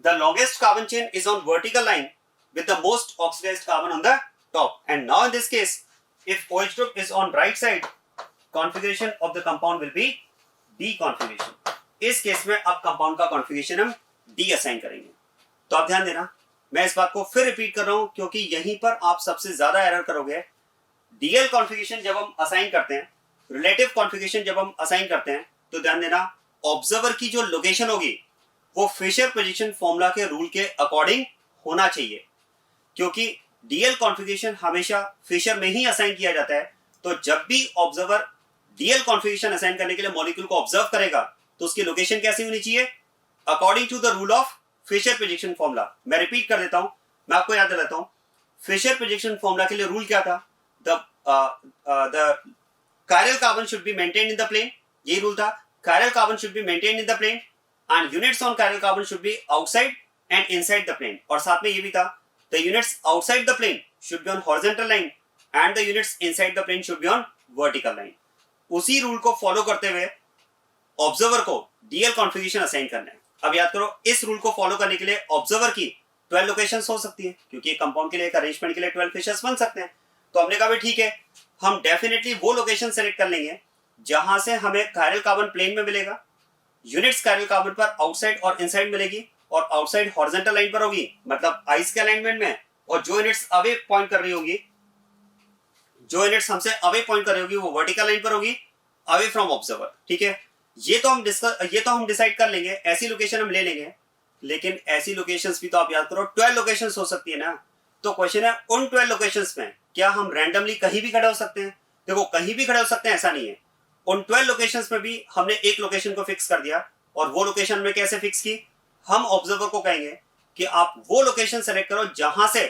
Speaker 1: the longest carbon chain is on vertical line with the most oxidised carbon on the top, and now in this case if OH group is on right side, configuration of the compound will be D configuration. इस केस में अब कंपाउंड का कॉन्फ़िगरेशन हम D असाइन करेंगे। तो आप ध्यान देना, मैं इस बात को फिर रिपीट कर रहा हूं क्योंकि यहीं पर आप सबसे ज्यादा एरर करोगे। डीएल कॉन्फ़िगरेशन जब हम असाइन करते हैं, रिलेटिव कॉन्फ़िगरेशन जब हम असाइन करते हैं, तो ध्यान देना ऑब्जर्वर की जो लोकेशन होगी वो फिशर प्रोजेक्शन फॉर्मूला के रूल के अकॉर्डिंग होना चाहिए, क्योंकि डीएल कॉन्फ़िगरेशन हमेशा फिशर में ही असाइन किया जाता है। तो जब भी ऑब्जर्वर डीएल कॉन्फ़िगरेशन असाइन करने के लिए मॉलिक्यूल को ऑब्जर्व करेगा तो उसकी लोकेशन कैसी होनी चाहिए, according to the rule of Fischer projection formula. मैं रिपीट कर देता हूं, मैं आपको याद दिलाता हूं, फिशर प्रोजेक्शन फॉर्मूला के लिए रूल क्या था, the chiral carbon should be maintained in the plane, यही रूल था, chiral carbon should be maintained in the plane and units on chiral carbon should be outside and inside the plane, और साथ में ये भी था, the units outside the plane should be on horizontal line and the units inside the plane should be on vertical line। उसी रूल को फॉलो करते हुए ऑब्जर्वर को डीएल कॉन्फ़िगरेशन असाइन करना है। अब याद करो, इस रूल को फॉलो करने के लिए ऑब्जर्वर की 12 लोकेशंस हो सकती है, क्योंकि एक कंपाउंड के लिए एक अरेंजमेंट के लिए 12 फिशर्स बन सकते हैं। तो हमने कहा भी ठीक है, हम डेफिनेटली वो लोकेशन सेलेक्ट कर लेंगे जहां से हमें कायरल कार्बन प्लेन में मिलेगा, यूनिट्स कायरल कार्बन पर आउटसाइड और इनसाइड मिलेगी, और आउटसाइड हॉरिजॉन्टल लाइन पर होगी, मतलब आइस के अलाइनमेंट में, और जो यूनिट्स अवे पॉइंट कर रही होगी, जो यूनिट्स हमसे अवे पॉइंट कर रही होगी वो वर्टिकल लाइन पर होगी, अवे फ्रॉम ऑब्जर्वर। ठीक है, ये तो हम डिसाइड कर लेंगे, ऐसी लोकेशन हम ले लेंगे। लेकिन ऐसी लोकेशंस भी तो आप याद करो 12 लोकेशंस हो सकती है ना। तो क्वेश्चन है, उन 12 लोकेशंस में क्या हम रैंडमली कहीं भी खड़े हो सकते हैं? देखो, कहीं भी खड़े हो सकते हैं ऐसा नहीं है। उन 12 लोकेशंस में भी हमने एक लोकेशन को फिक्स कर दिया, और वो लोकेशन में कैसे फिक्स की, हम ऑब्जर्वर को कहेंगे कि आप वो लोकेशन सेलेक्ट करो जहां से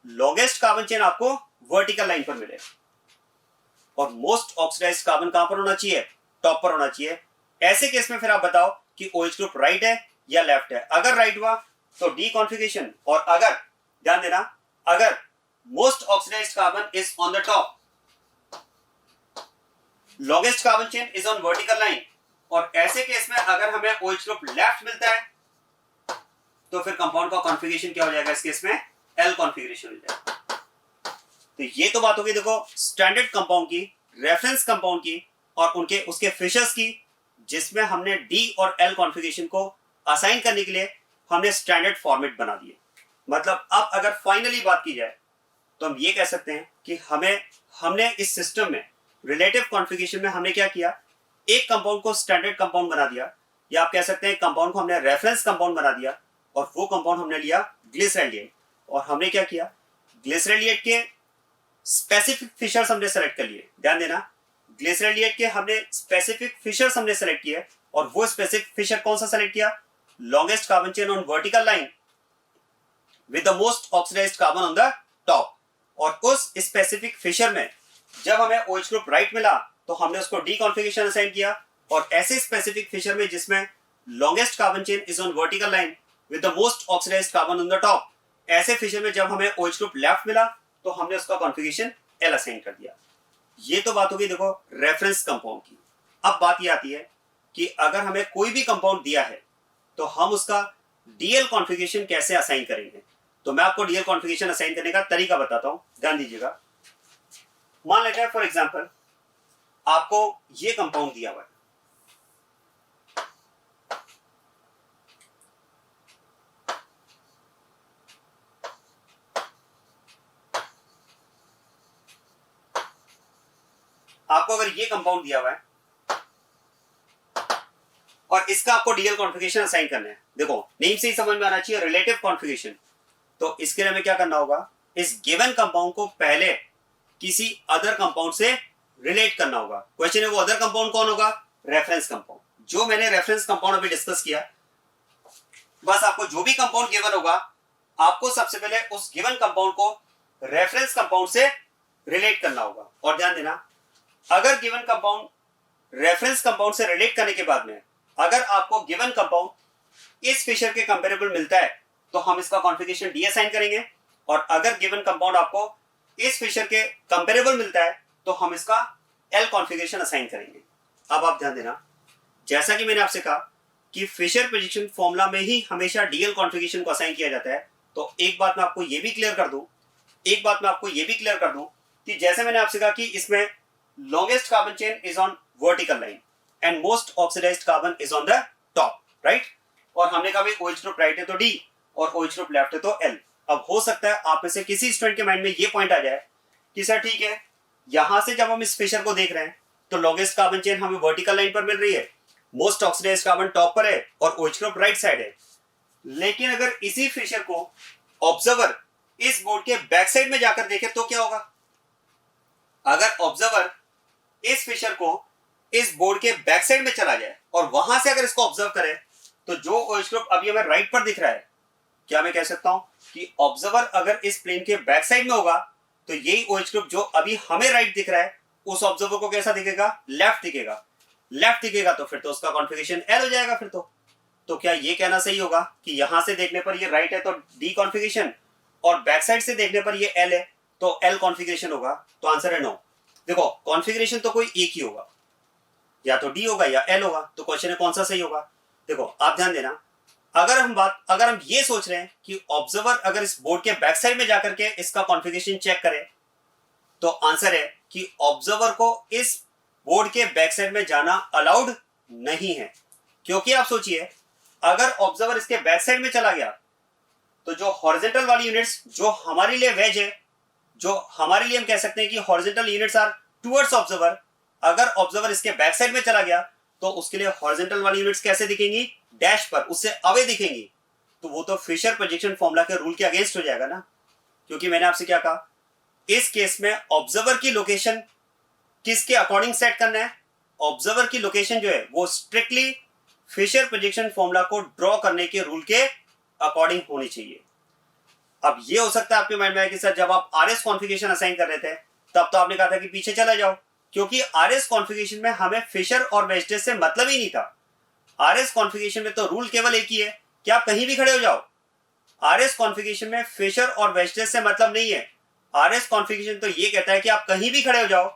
Speaker 1: लॉन्गेस्ट कार्बन चेन आपको वर्टिकल लाइन पर मिले, और मोस्ट ऑक्सीडाइज्ड कार्बन कहां पर होना चाहिए, टॉप पर होना चाहिए। ऐसे केस में फिर आप बताओ कि OH ग्रुप राइट है या लेफ्ट है। अगर राइट हुआ तो डी कॉन्फ़िगरेशन, और अगर ध्यान देना अगर most oxidised carbon is on the top, longest carbon chain is on vertical line, और ऐसे केस में अगर हमें OH ग्रुप लेफ्ट मिलता है तो फिर कंपाउंड का कॉन्फ़िगरेशन क्या हो जाएगा इस केस में, एल कॉन्फ़िगरेशन हो जाएगा। तो ये तो बात होगी देखो स्टैंडर्ड कंपाउंड की, रेफरेंस कंपाउंड की और उनके उसके फिशर्स की, जिसमें हमने डी और एल कॉन्फ़िगरेशन को असाइन करने के लिए हमने स्टैंडर्ड फॉर्मेट बना दिए। मतलब अब अगर फाइनली बात की जाए तो हम ये कह सकते हैं कि हमने इस सिस्टम में रिलेटिव कॉन्फ़िगरेशन में हमने क्या किया, एक कंपाउंड को स्टैंडर्ड कंपाउंड बना दिया, या आप कह सकते हैं कंपाउंड को हमने रेफरेंस कंपाउंड बना दिया, और वो कंपाउंड हमने लिया ग्लिसरॉल्डिएट। और हमने क्या किया, ग्लिसरॉल्डिएट के स्पेसिफिक फिशर्स हमने सेलेक्ट कर लिए। ध्यान देना, ग्लिसरॉल्डिएट के हमने स्पेसिफिक फिशर्स हमने सेलेक्ट किए, और वो स्पेसिफिक फिशर कौन सा सेलेक्ट किया, longest carbon chain on vertical line with the most oxidised carbon on the top. और उस स्पेसिफिक फिशर में जब हमें OH ग्रुप राइट मिला तो हमने उसको डी कॉन्फ़िगरेशन असाइन किया, और ऐसे स्पेसिफिक फिशर में जिसमें longest carbon chain is on vertical line with the most oxidised carbon on the top, ऐसे फिशर में जब हमें OH ग्रुप लेफ्ट मिला तो हमने उसका कॉन्फ़िगरेशन एल असाइन कर दिया। ये तो बात होगी देखो रेफरेंस कंपाउंड की। अब बात ये आती है कि अगर हमें कोई भी कंपाउंड दिया है तो हम उसका डीएल कॉन्फ़िगरेशन कैसे असाइन करेंगे। तो मैं आपको डीएल कॉन्फ़िगरेशन असाइन करने का तरीका बताता हूं, ध्यान दीजिएगा। मान लेते हैं फॉर एग्जांपल आपको ये कंपाउंड दिया हुआ है, आपको अगर ये कंपाउंड दिया हुआ है और इसका आपको डीएल कॉन्फ़िगरेशन असाइन करना है। देखो नेम से ही समझ में आना चाहिए रिलेटिव कॉन्फ़िगरेशन। तो इसके लिए हमें क्या करना होगा, इस गिवन कंपाउंड को पहले किसी अदर कंपाउंड से रिलेट करना होगा। क्वेश्चन है वो अदर कंपाउंड कौन होगा, रेफरेंस कंपाउंड। जो मैंने रेफरेंस कंपाउंड अभी डिस्कस किया, बस आपको जो भी कंपाउंड गिवन होगा आपको सबसे पहले उस गिवन कंपाउंड को रेफरेंस कंपाउंड से रिलेट करना होगा। और ध्यान देना, अगर गिवन कंपाउंड रेफरेंस कंपाउंड से रिलेट करने के बाद में अगर आपको गिवन कंपाउंड इस फिशर के कंपेरेबल मिलता है तो हम इसका कॉन्फ़िगरेशन डी असाइन करेंगे, और अगर गिवन कंपाउंड आपको इस फिशर के कंपेरेबल मिलता है तो हम इसका एल कॉन्फ़िगरेशन असाइन करेंगे। अब आप ध्यान देना, जैसा कि मैंने आपसे कहा कि फिशर प्रेडिक्शन फॉर्मूला में ही हमेशा डीएल कॉन्फ़िगरेशन को असाइन किया जाता है। तो एक बात मैं आपको ये भी क्लियर कर दूं कि जैसे मैंने आपसे कहा कि इसमें longest carbon chain is on vertical line and most oxidized carbon is on the top, right? और हमने कहा भाई OH ग्रुप राइट है तो D और OH ग्रुप लेफ्ट है तो L। अब हो सकता है आप में से किसी स्टूडेंट के माइंड में ये पॉइंट आ जाए कि सर ठीक है, यहां से जब हम इस फिशर को देख रहे हैं तो longest कार्बन चेन हमें वर्टिकल लाइन पर मिल रही है, मोस्ट ऑक्सीडाइज्ड कार्बन टॉप पर है और OH ग्रुप राइट साइड है। लेकिन अगर इसी फिशर को ऑब्जर्वर इस बोर्ड के बैक साइड में जाकर देखे तो क्या होगा, अगर ऑब्जर्वर इस फिशर को इस बोर्ड के बैक साइड में चला जाए और वहां से अगर इसको ऑब्जर्व करें तो जो OH ग्रुप अभी हमें राइट पर दिख रहा है, क्या मैं कह सकता हूं कि ऑब्जर्वर अगर इस प्लेन के बैक साइड में होगा तो यही OH ग्रुप जो अभी हमें राइट दिख रहा है उस ऑब्जर्वर को कैसा दिखेगा, लेफ्ट दिखेगा। तो फिर तो उसका कॉन्फ़िगरेशन एल हो जाएगा। फिर तो क्या ये कहना सही होगा कि यहां से देखने पर ये राइट है तो डी कॉन्फ़िगरेशन, और बैक साइड से देखने पर ये एल है तो एल कॉन्फ़िगरेशन होगा? तो आंसर है नो। देखो कॉन्फ़िगरेशन तो कोई एक ही होगा, या तो डी होगा या एल होगा। तो क्वेश्चन है कौन सा सही होगा। देखो आप ध्यान देना, अगर हम ये सोच रहे हैं कि ऑब्जर्वर अगर इस बोर्ड के बैक साइड में जाकर के इसका कॉन्फ़िगरेशन चेक करे तो आंसर है कि ऑब्जर्वर को इस बोर्ड के बैक साइड में जाना अलाउड नहीं है। क्योंकि आप सोचिए, अगर ऑब्जर्वर इसके बैक साइड में चला गया तो जो हॉरिजॉन्टल वाली यूनिट्स जो हमारे लिए वेज है, जो हमारे लिए हम कह सकते हैं कि horizontal units are towards observer, अगर ऑब्जर्वर इसके बैक साइड में चला गया तो उसके लिए हॉरिजॉन्टल वाली यूनिट्स कैसे दिखेंगी, डैश पर, उससे अवे दिखेंगी। तो वो तो फिशर प्रोजेक्शन फॉर्मूला के रूल के अगेंस्ट हो जाएगा ना। क्योंकि मैंने आपसे क्या कहा, इस केस में ऑब्जर्वर की लोकेशन किसके अकॉर्डिंग सेट करना है, ऑब्जर्वर की लोकेशन जो है वो स्ट्रिक्टली फिशर प्रोजेक्शन फॉर्मूला को ड्रॉ करने के रूल के अकॉर्डिंग होनी चाहिए। अब ये हो सकता है आपके माइंड में आए कि सर जब आप आरएस कॉन्फ़िगरेशन असाइन कर रहे थे तब तो आपने कहा था कि पीछे चला जाओ, क्योंकि आरएस कॉन्फ़िगरेशन में हमें फिशर और वेस्टेज से मतलब ही नहीं था। आरएस कॉन्फ़िगरेशन में तो रूल केवल एक ही है कि आप कहीं भी खड़े हो जाओ, आरएस कॉन्फ़िगरेशन में फिशर और वेस्टेज से मतलब नहीं है। आरएस कॉन्फ़िगरेशन तो ये कहता है कि आप कहीं भी खड़े हो जाओ,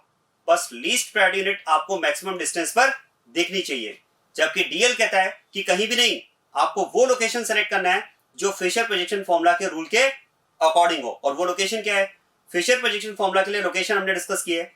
Speaker 1: बस लीस्ट प्रायोरिटी यूनिट आपको मैक्सिमम डिस्टेंस पर दिखनी चाहिए। जबकि डीएल कहता है कि कहीं भी नहीं, आपको वो लोकेशन सेलेक्ट करना है जो फिशर प्रोजेक्शन फॉर्मूला के रूल के अकॉर्डिंग हो। और वो लोकेशन क्या है? फिशर प्रोजेक्शन फॉर्मूला के लिए लोकेशन हमने डिस्कस की है।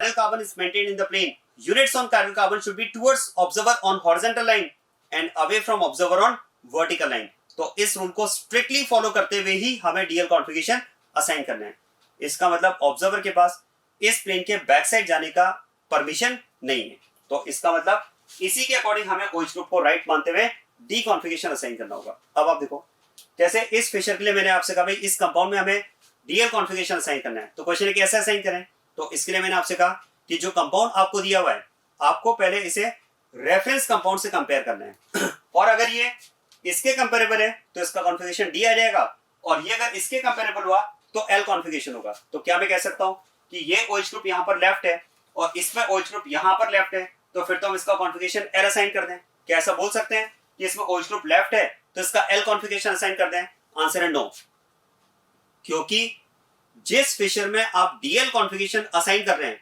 Speaker 1: chiral carbon is maintained in the plane. Units on chiral carbon should be towards observer on horizontal line and away from observer on vertical line. तो इस रूल को स्ट्रिक्टली फॉलो करते हुए ही हमें डीएल कॉन्फ़िगरेशन असाइन करना है। इसका मतलब ऑब्जर्वर के पास इस प्लेन के बैक साइड जाने का परमिशन नहीं है। तो इसका मतलब इसी के अकॉर्डिंग हमें OH ग्रुप को राइट मानते हुए डी कॉन्फ़िगरेशन असाइन करना होगा। अब आप देखो, जैसे इस फिशर के लिए मैंने आपसे कहा भाई इस कंपाउंड में हमें डीएल कॉन्फ़िगरेशन असाइन करना है। तो क्वेश्चन है कैसे असाइन करें? तो इसके लिए मैंने आपसे कहा कि जो कंपाउंड आपको दिया हुआ है, आपको पहले इसे रेफरेंस कंपाउंड से कंपेयर करना है। और अगर ये इसके कंपेरेबल है तो इसका कॉन्फ़िगरेशन डी आ जाएगा, और ये अगर इसके कंपेरेबल हुआ तो एल कॉन्फ़िगरेशन होगा। तो क्या मैं कह सकता हूं कि ये OH ग्रुप यहां पर लेफ्ट है और इसमें OH ग्रुप यहां पर लेफ्ट है, तो फिर तो हम इसका कॉन्फ़िगरेशन एल असाइन कर दें। क्या ऐसा बोल सकते हैं कि इसमें OH ग्रुप लेफ्ट है तो इसका एल कॉन्फ़िगरेशन असाइन कर दें? आंसर है नो, क्योंकि जिस फिशर में आप डीएल कॉन्फ़िगरेशन असाइन कर रहे हैं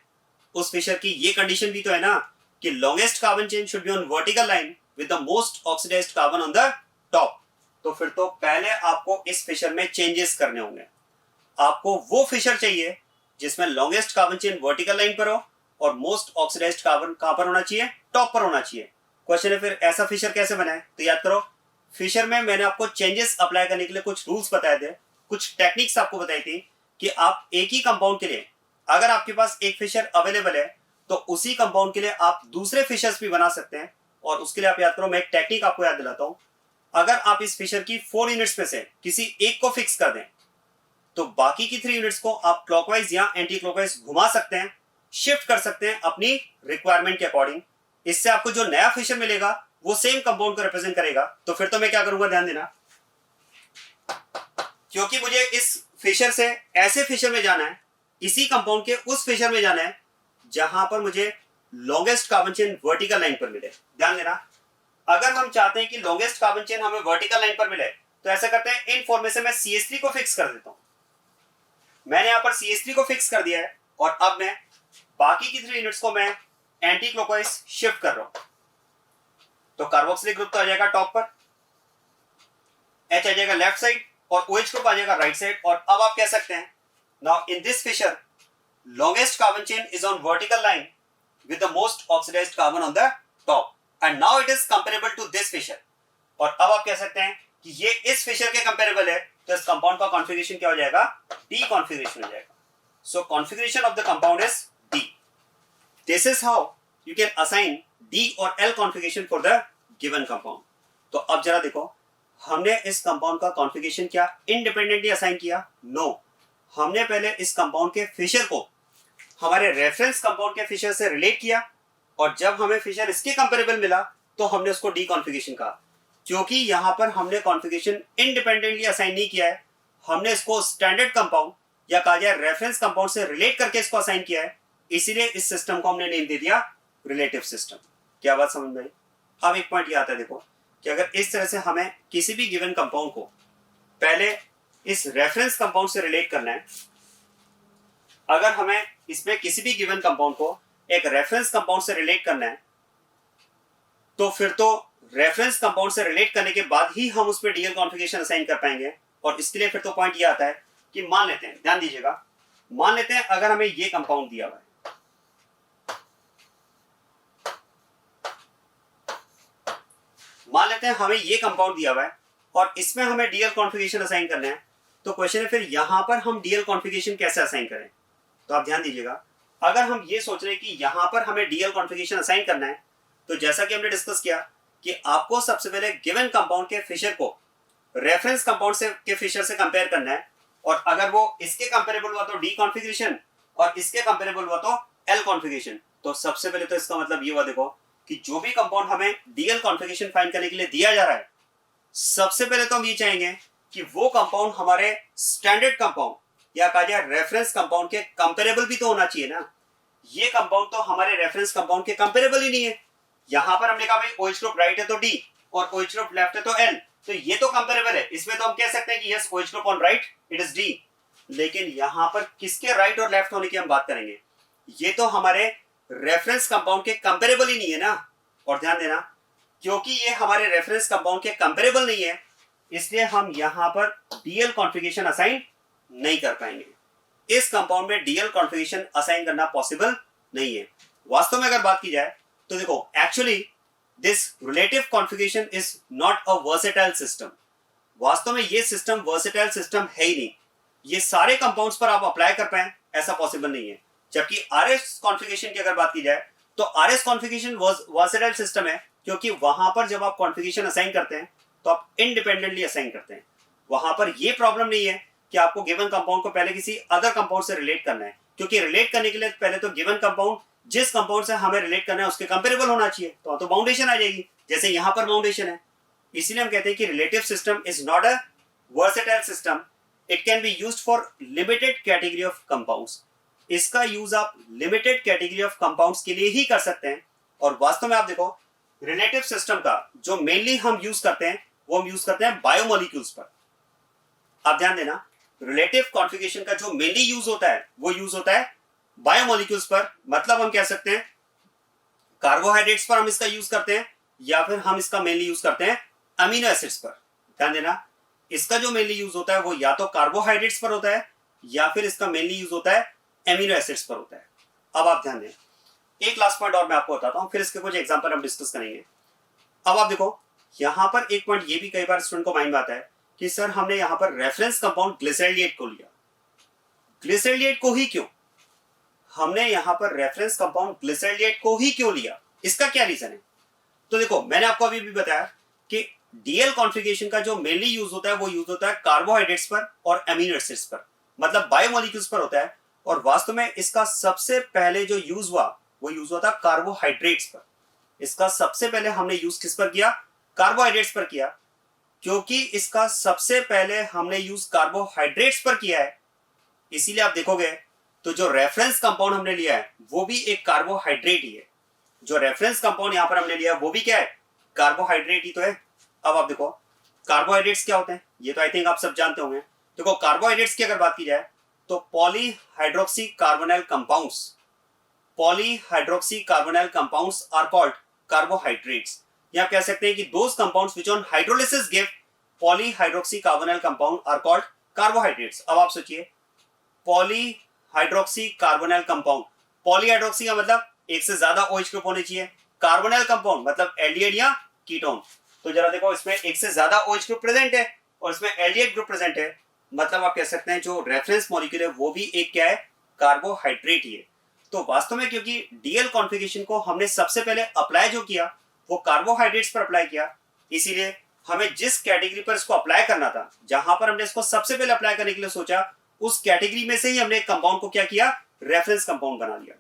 Speaker 1: उस फिशर की ये कंडीशन भी तो है ना कि longest carbon chain should be on vertical line with the most oxidised carbon on the top. तो फिर तो पहले आपको इस फिशर में चेंजेस करने होंगे। आपको वो फिशर चाहिए जिसमें longest carbon chain vertical line पर हो और मोस्ट ऑक्सीडाइज्ड कार्बन कहां पर होना चाहिए? टॉप पर होना चाहिए। क्वेश्चन है फिर ऐसा फिशर कैसे बनाए? तो याद करो, फिशर में मैंने आपको चेंजेस अप्लाई करने के लिए कुछ रूल्स बताए थे, कुछ टेक्निक्स आपको बताई थी कि आप एक ही कंपाउंड के लिए अगर आपके पास एक फिशर अवेलेबल है तो उसी कंपाउंड के लिए आप दूसरे फिशर्स भी बना सकते हैं। और उसके लिए आप याद करो, मैं एक टेक्निक आपको याद दिलाता हूं। अगर आप इस फिशर की 4 यूनिट्स में से किसी एक को फिक्स कर दें तो बाकी की 3 यूनिट्स को आप क्लॉकवाइज या एंटी क्लॉकवाइज घुमा सकते हैं, शिफ्ट कर सकते हैं अपनी रिक्वायरमेंट के अकॉर्डिंग। इससे आपको जो नया फिशर मिलेगा वो सेम कंपाउंड को रिप्रेजेंट करेगा। तो फिर तो मैं क्या करूंगा, ध्यान देना, क्योंकि मुझे इस फिशर से ऐसे फिशर में जाना है, इसी कंपाउंड के उस फिशर में जाना है जहां पर मुझे longest carbon chain vertical line पर मिले। ध्यान देना, अगर हम चाहते हैं कि लॉन्गेस्ट कार्बन चेन हमें वर्टिकल लाइन पर मिले तो ऐसा करते हैं, इन फॉर्म में से मैं CH3 को फिक्स कर देता हूं। मैंने यहां पर CH3 को फिक्स कर दिया है और अब मैं बाकी की 3 यूनिट्स को मैं एंटी क्लॉकवाइज शिफ्ट कर रहा हूं। तो कार्बोक्सिलिक ग्रुप तो आ जाएगा टॉप पर, H आ जाएगा लेफ्ट साइड और OH ग्रुप आ जाएगा राइट साइड। और अब आप कह सकते हैं, now in this Fischer longest carbon chain is on vertical line with the most oxidized carbon on the top and now it is comparable to this fissure। और अब आप कह सकते हैं कि ये इस फिशर के कंपेरेबल है, तो इस कंपाउंड का कॉन्फ़िगरेशन क्या हो जाएगा? डी कॉन्फ़िगरेशन हो जाएगा। So configuration of the compound is D. This is how you can assign D और L configuration for the given compound. तो अब जरा देखो, हमने इस कंपाउंड का कॉन्फ़िगरेशन क्या इंडिपेंडेंटली असाइन किया? नो, हमने पहले इस कंपाउंड के फिशर को हमारे रेफरेंस कंपाउंड के फिशर से रिलेट किया और जब हमें फिशर इसके कंपेरेबल मिला तो हमने उसको डी कॉन्फ़िगरेशन कहा। क्योंकि यहां पर हमने कॉन्फ़िगरेशन इंडिपेंडेंटली असाइन नहीं किया है, हमने इसको स्टैंडर्ड कंपाउंड या कहा जाए रेफरेंस कंपाउंड से रिलेट करके इसको असाइन किया है, इसीलिए इस सिस्टम को हमने नेम दे दिया रिलेटिव सिस्टम। क्या बात समझ में आई? अब एक पॉइंट ये आता है, देखो कि अगर इस तरह से हमें किसी भी गिवन कंपाउंड को पहले इस रेफरेंस कंपाउंड से रिलेट करना है, अगर हमें इसमें किसी भी गिवन कंपाउंड को एक रेफरेंस कंपाउंड से रिलेट करना है तो फिर तो रेफरेंस कंपाउंड से रिलेट करने के बाद ही हम उस पर डीएल कॉन्फ़िगरेशन असाइन कर पाएंगे। और इसके लिए फिर तो पॉइंट ये आता है कि मान लेते हैं, ध्यान दीजिएगा, मान लेते हैं अगर हमें ये कंपाउंड दिया हुआ है, मान लेते हैं हमें ये कंपाउंड दिया हुआ है और इसमें हमें डीएल कॉन्फ़िगरेशन असाइन करना है। तो क्वेश्चन है फिर यहां पर हम डीएल कॉन्फ़िगरेशन कैसे असाइन करें? तो आप ध्यान दीजिएगा, अगर हम ये सोच रहे हैं कि यहां पर हमें डीएल कॉन्फ़िगरेशन असाइन करना है तो जैसा कि हमने डिस्कस किया कि आपको सबसे पहले गिवन कंपाउंड के फिशर को रेफरेंस कंपाउंड से के फिशर से कंपेयर करना है, और अगर वो इसके कंपेरेबल हुआ तो डी कॉन्फ़िगरेशन और इसके कंपेरेबल हुआ तो एल कॉन्फ़िगरेशन। तो सबसे पहले तो इसका मतलब ये हुआ, देखो कि जो भी कंपाउंड हमें डीएल कॉन्फ़िगरेशन फाइंड करने के लिए दिया जा रहा है, सबसे पहले तो हम ये चाहेंगे कि वो कंपाउंड हमारे स्टैंडर्ड कंपाउंड या कहा जाए रेफरेंस कंपाउंड के कंपेरेबल भी तो होना चाहिए ना। ये कंपाउंड तो हमारे रेफरेंस कंपाउंड के कंपेरेबल ही नहीं है। यहां पर हमने कहा भाई OH ग्रुप राइट है तो डी और OH ग्रुप लेफ्ट है तो एल, तो ये तो कंपेरेबल है, इसमें तो हम कह सकते हैं कि yes OH group on right it is D. लेकिन यहां पर किसके राइट और लेफ्ट होने की हम बात करेंगे, ये तो हमारे रेफरेंस कंपाउंड के कंपेरेबल ही नहीं है ना। और ध्यान देना, क्योंकि ये हमारे रेफरेंस कंपाउंड के कंपेरेबल नहीं है, इसलिए हम यहां पर डीएल कॉन्फ़िगरेशन असाइन नहीं कर पाएंगे। इस कंपाउंड में डीएल कॉन्फ़िगरेशन असाइन करना पॉसिबल नहीं है। वास्तव में अगर बात की जाए तो देखो, actually this relative configuration is not a versatile system. वास्तव में ये सिस्टम वर्सेटाइल सिस्टम है ही नहीं, ये सारे कंपाउंड्स पर आप अप्लाई कर पाए ऐसा पॉसिबल नहीं है। जबकि आरएस कॉन्फ़िगरेशन की अगर बात की जाए तो आरएस कॉन्फ़िगरेशन वर्सेटाइल सिस्टम है, क्योंकि वहां पर जब आप कॉन्फ़िगरेशन असाइन करते हैं तो आप इंडिपेंडेंटली असाइन करते हैं। वहां पर ये प्रॉब्लम नहीं है कि आपको गिवन कंपाउंड को पहले किसी अदर कंपाउंड से रिलेट करना है, क्योंकि रिलेट करने के लिए पहले तो गिवन कंपाउंड जिस कंपाउंड से हमें रिलेट करना है उसके कंपेरेबल होना चाहिए, तो बाउंडेशन आ जाएगी, जैसे यहां पर बाउंडेशन है। इसीलिए हम कहते हैं कि relative system is not a versatile system, it can be used for limited category of compounds. इसका यूज आप लिमिटेड कैटेगरी ऑफ कंपाउंड्स के लिए ही कर सकते हैं। और वास्तव में आप देखो, रिलेटिव सिस्टम का जो मेनली हम यूज करते हैं वो हम यूज करते हैं बायोमोलिक्यूल्स पर। आप ध्यान देना, रिलेटिव कॉन्फ़िगरेशन का जो मेनली यूज होता है वो यूज होता है बायोमोलिक्यूल्स पर। मतलब हम कह सकते हैं कार्बोहाइड्रेट्स पर हम इसका यूज करते हैं, या फिर हम इसका मेनली यूज करते हैं अमीनो एसिड्स पर। ध्यान देना, इसका जो मेनली यूज होता है वो या तो कार्बोहाइड्रेट्स पर होता है या फिर इसका मेनली यूज होता है एमिनो एसिड्स पर होता है। अब आप ध्यान दें, एक लास्ट पॉइंट और मैं आपको बताता हूं, फिर इसके कुछ एग्जांपल हम डिस्कस करेंगे। अब आप देखो, यहां पर एक पॉइंट ये भी कई बार स्टूडेंट को माइंड में आता है कि सर हमने यहां पर रेफरेंस कंपाउंड ग्लिसरॉल्डिएट को लिया। ग्लिसरॉल्डिएट को ही क्यों? हमने यहां पर रेफरेंस कंपाउंड ग्लिसरॉल्डिएट को ही क्यों लिया, इसका क्या रीजन है? तो देखो, मैंने आपको अभी भी बताया कि डीएल कॉन्फ़िगरेशन का जो मेनली यूज होता है वो यूज होता है कार्बोहाइड्रेट्स पर और एमिनो एसिड्स पर, मतलब बायोमोलिक्यूल्स पर होता है। और वास्तव में इसका सबसे पहले जो यूज हुआ वो यूज हुआ था कार्बोहाइड्रेट्स पर। इसका सबसे पहले हमने यूज किस पर किया? कार्बोहाइड्रेट्स पर किया। क्योंकि इसका सबसे पहले हमने यूज कार्बोहाइड्रेट्स पर किया है, इसीलिए आप देखोगे तो जो रेफरेंस कंपाउंड हमने लिया है वो भी एक कार्बोहाइड्रेट ही है। जो रेफरेंस कंपाउंड यहां पर हमने लिया वो भी क्या है? कार्बोहाइड्रेट ही तो है। अब आप देखो, कार्बोहाइड्रेट्स क्या होते हैं ये तो आई थिंक आप सब जानते होंगे। देखो, कार्बोहाइड्रेट्स की अगर बात की जाए तो polyhydroxy carbonyl compounds, polyhydroxy carbonyl compounds are called carbohydrates. या कह सकते हैं कि those compounds which on hydrolysis give polyhydroxy carbonyl compound are called carbohydrates. अब आप सोचिए, पॉलीहाइड्रोक्सी कार्बोनिल कंपाउंड, पॉलीहाइड्रोक्सी का मतलब एक से ज्यादा OH ग्रुप होने चाहिए, कार्बोनिल कंपाउंड मतलब एल्डिहाइड या कीटोन। तो जरा देखो, इसमें एक से ज्यादा OH ग्रुप प्रेजेंट है और इसमें एल्डिहाइड ग्रुप प्रेजेंट है, मतलब आप कह सकते हैं जो रेफरेंस मॉलिक्यूल है वो भी एक क्या है? कार्बोहाइड्रेट ही है। तो वास्तव में क्योंकि डीएल कॉन्फ़िगरेशन को हमने सबसे पहले अप्लाई जो किया वो कार्बोहाइड्रेट्स पर अप्लाई किया, इसीलिए हमें जिस कैटेगरी पर इसको अप्लाई करना था, जहां पर हमने इसको सबसे पहले अप्लाई करने के लिए सोचा, उस कैटेगरी में से ही हमने एक कंपाउंड को क्या किया? रेफरेंस कंपाउंड बना लिया।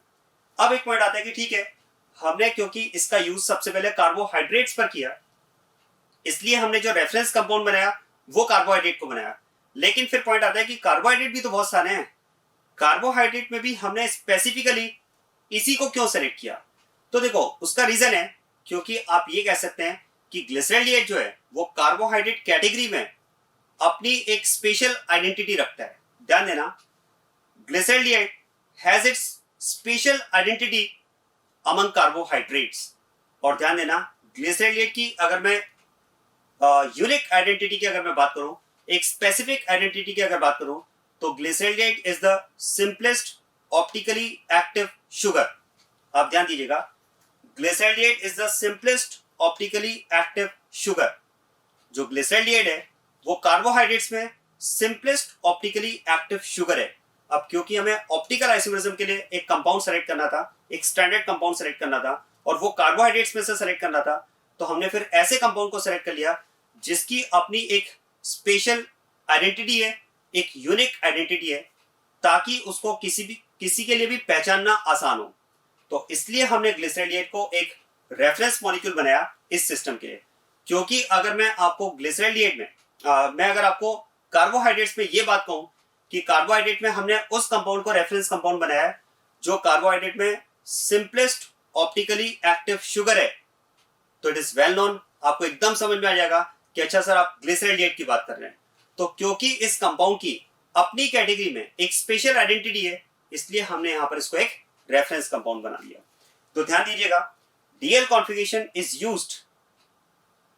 Speaker 1: अब एक पॉइंट आता है कि ठीक है, हमने क्योंकि इसका यूज सबसे पहले कार्बोहाइड्रेट्स पर किया, इसलिए हमने जो रेफरेंस कंपाउंड बनाया वो कार्बोहाइड्रेट को बनाया। लेकिन फिर पॉइंट आता है कि कार्बोहाइड्रेट भी तो बहुत सारे हैं, कार्बोहाइड्रेट में भी हमने स्पेसिफिकली इसी को क्यों सेलेक्ट किया? तो देखो, उसका रीजन है क्योंकि आप ये कह सकते हैं कि ग्लिसरॉल्डिएट जो है वो कार्बोहाइड्रेट कैटेगरी में अपनी एक स्पेशल आइडेंटिटी रखता है। ध्यान देना, glyceraldehyde has its special identity among carbohydrates. और ध्यान देना, ग्लिसरॉल्डिएट की अगर मैं यूनिक आइडेंटिटी की अगर मैं बात करूं, एक स्पेसिफिक आइडेंटिटी की अगर बात करूं, तो glyceraldehyde is the simplest optically active sugar. आप ध्यान दीजिएगा, glyceraldehyde is the simplest optically active sugar. जो ग्लिसरॉल्डिएट है वो कार्बोहाइड्रेट्स में सिंपलेस्ट ऑप्टिकली एक्टिव शुगर है। अब क्योंकि हमें ऑप्टिकल आइसोमरिज्म के लिए एक कंपाउंड सेलेक्ट करना था, एक स्टैंडर्ड कंपाउंड सेलेक्ट करना था, और वो कार्बोहाइड्रेट्स में से सेलेक्ट करना था, तो हमने फिर ऐसे कंपाउंड को सेलेक्ट कर लिया जिसकी अपनी एक स्पेशल आइडेंटिटी है, एक यूनिक आइडेंटिटी है, ताकि उसको किसी के लिए भी पहचानना आसान हो। तो इसलिए हमने ग्लिसरॉल्डिएट को एक रेफरेंस मॉलिक्यूल बनाया इस सिस्टम के लिए। क्योंकि अगर मैं आपको ग्लिसरॉल्डिएट में मैं अगर आपको कार्बोहाइड्रेट्स में ये बात कहूं कि कार्बोहाइड्रेट में हमने उस कंपाउंड को रेफरेंस कंपाउंड बनाया है जो कार्बोहाइड्रेट में सिंपलेस्ट ऑप्टिकली एक्टिव शुगर है, तो इट इज वेल नोन, आपको एकदम समझ में आ जाएगा कि अच्छा सर आप ग्लिसरॉल्डिहाइड की बात कर रहे हैं, तो क्योंकि इस कंपाउंड की अपनी कैटेगरी में एक स्पेशल आइडेंटिटी है, इसलिए हमने यहां पर इसको एक रेफरेंस कंपाउंड बना लिया। तो ध्यान दीजिएगा, DL configuration is used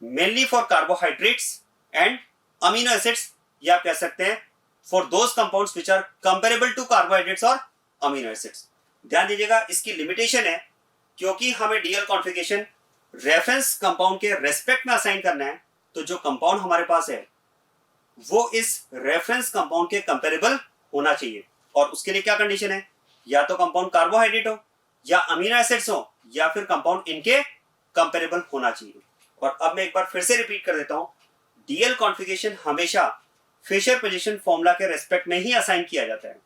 Speaker 1: mainly for carbohydrates and amino acids, या कह सकते हैं for those compounds which are comparable to carbohydrates और अमीनो एसिड्स। ध्यान दीजिएगा, इसकी लिमिटेशन है, क्योंकि हमें डीएल कॉन्फ़िगरेशन रेफरेंस कंपाउंड के रेस्पेक्ट में असाइन करना है, तो जो कंपाउंड हमारे पास है वो इस रेफरेंस कंपाउंड के कंपेरेबल होना चाहिए। और उसके लिए क्या कंडीशन है, या तो कंपाउंड कार्बोहाइड्रेट हो या अमीनो एसिड्स हो या फिर कंपाउंड इनके कंपेरेबल होना चाहिए। और अब मैं एक बार फिर से रिपीट कर देता हूं, डीएल कॉन्फ़िगरेशन हमेशा फिशर पोजीशन फॉर्मूला के रेस्पेक्ट में ही असाइन किया जाता है।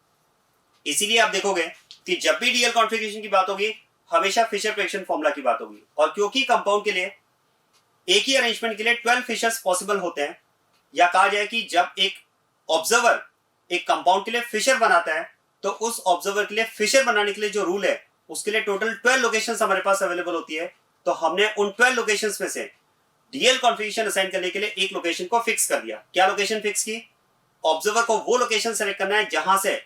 Speaker 1: इसीलिए आप देखोगे कि जब भी डीएल कॉन्फ़िगरेशन की बात होगी हमेशा फिशर पोजीशन फॉर्मूला की बात होगी। और क्योंकि कंपाउंड के लिए एक ही अरेंजमेंट के लिए 12 फिशर्स पॉसिबल होते हैं, या कहा जाए कि जब एक ऑब्जर्वर एक कंपाउंड के लिए फिशर बनाता है तो उस ऑब्जर्वर के लिए फिशर बनाने के लिए जो रूल है उसके लिए टोटल 12 लोकेशंस हमारे पास अवेलेबल होती है। तो हमने उन 12 लोकेशंस में से डीएल कॉन्फ़िगरेशन असाइन करने के लिए एक लोकेशन को फिक्स कर दिया। क्या लोकेशन फिक्स की? ऑब्जर्वर को वो लोकेशन सेलेक्ट करना है जहां से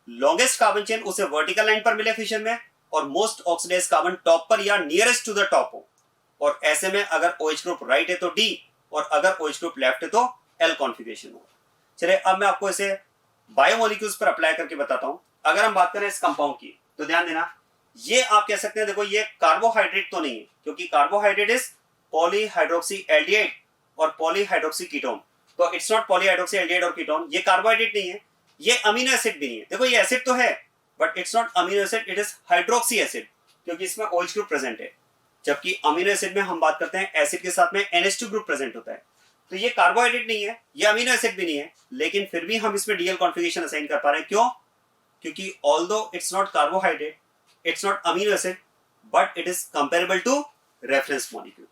Speaker 1: लॉन्गेस्ट कार्बन चेन उसे वर्टिकल लाइन पर मिले फिशर में और मोस्ट ऑक्सीडाइज्ड कार्बन टॉप पर या नियरेस्ट टू द टॉप हो। और ऐसे में अगर OH ग्रुप राइट है तो D और अगर OH ग्रुप लेफ्ट है तो L कॉन्फ़िगरेशन होगा। चलिए अब मैं आपको इसे बायोमोलिक्यूल्स पर अप्लाई करके बताता हूं। अगर हम बात करें इस कंपाउंड की तो ध्यान देना, ये आप कह सकते हैं, देखो ये कार्बोहाइड्रेट तो नहीं है, क्योंकि कार्बोहाइड्रेट इज पॉलीहाइड्रोक्सी एल्डिहाइड और पॉलीहाइड्रोक्सी कीटोन। तो इट्स नॉट पॉलीहाइड्रोक्सी एल्डिहाइड और कीटोन, ये कार्बोहाइड्रेट नहीं है, ये अमीनो एसिड भी नहीं है। देखो ये एसिड तो है but it's not amino acid, it is hydroxy acid, क्योंकि इसमें OH ग्रुप प्रेजेंट है। जबकि अमीनो एसिड में हम बात करते हैं एसिड के साथ में NH2 ग्रुप प्रेजेंट होता है। तो ये कार्बोहाइड्रेट नहीं है, ये अमीनो एसिड भी नहीं है, लेकिन फिर भी हम इसमें डीएल कॉन्फ़िगरेशन असाइन कर पा रहे हैं। क्यों? क्योंकि although it's not carbohydrate, it's not amino acid, but it is comparable to reference molecule.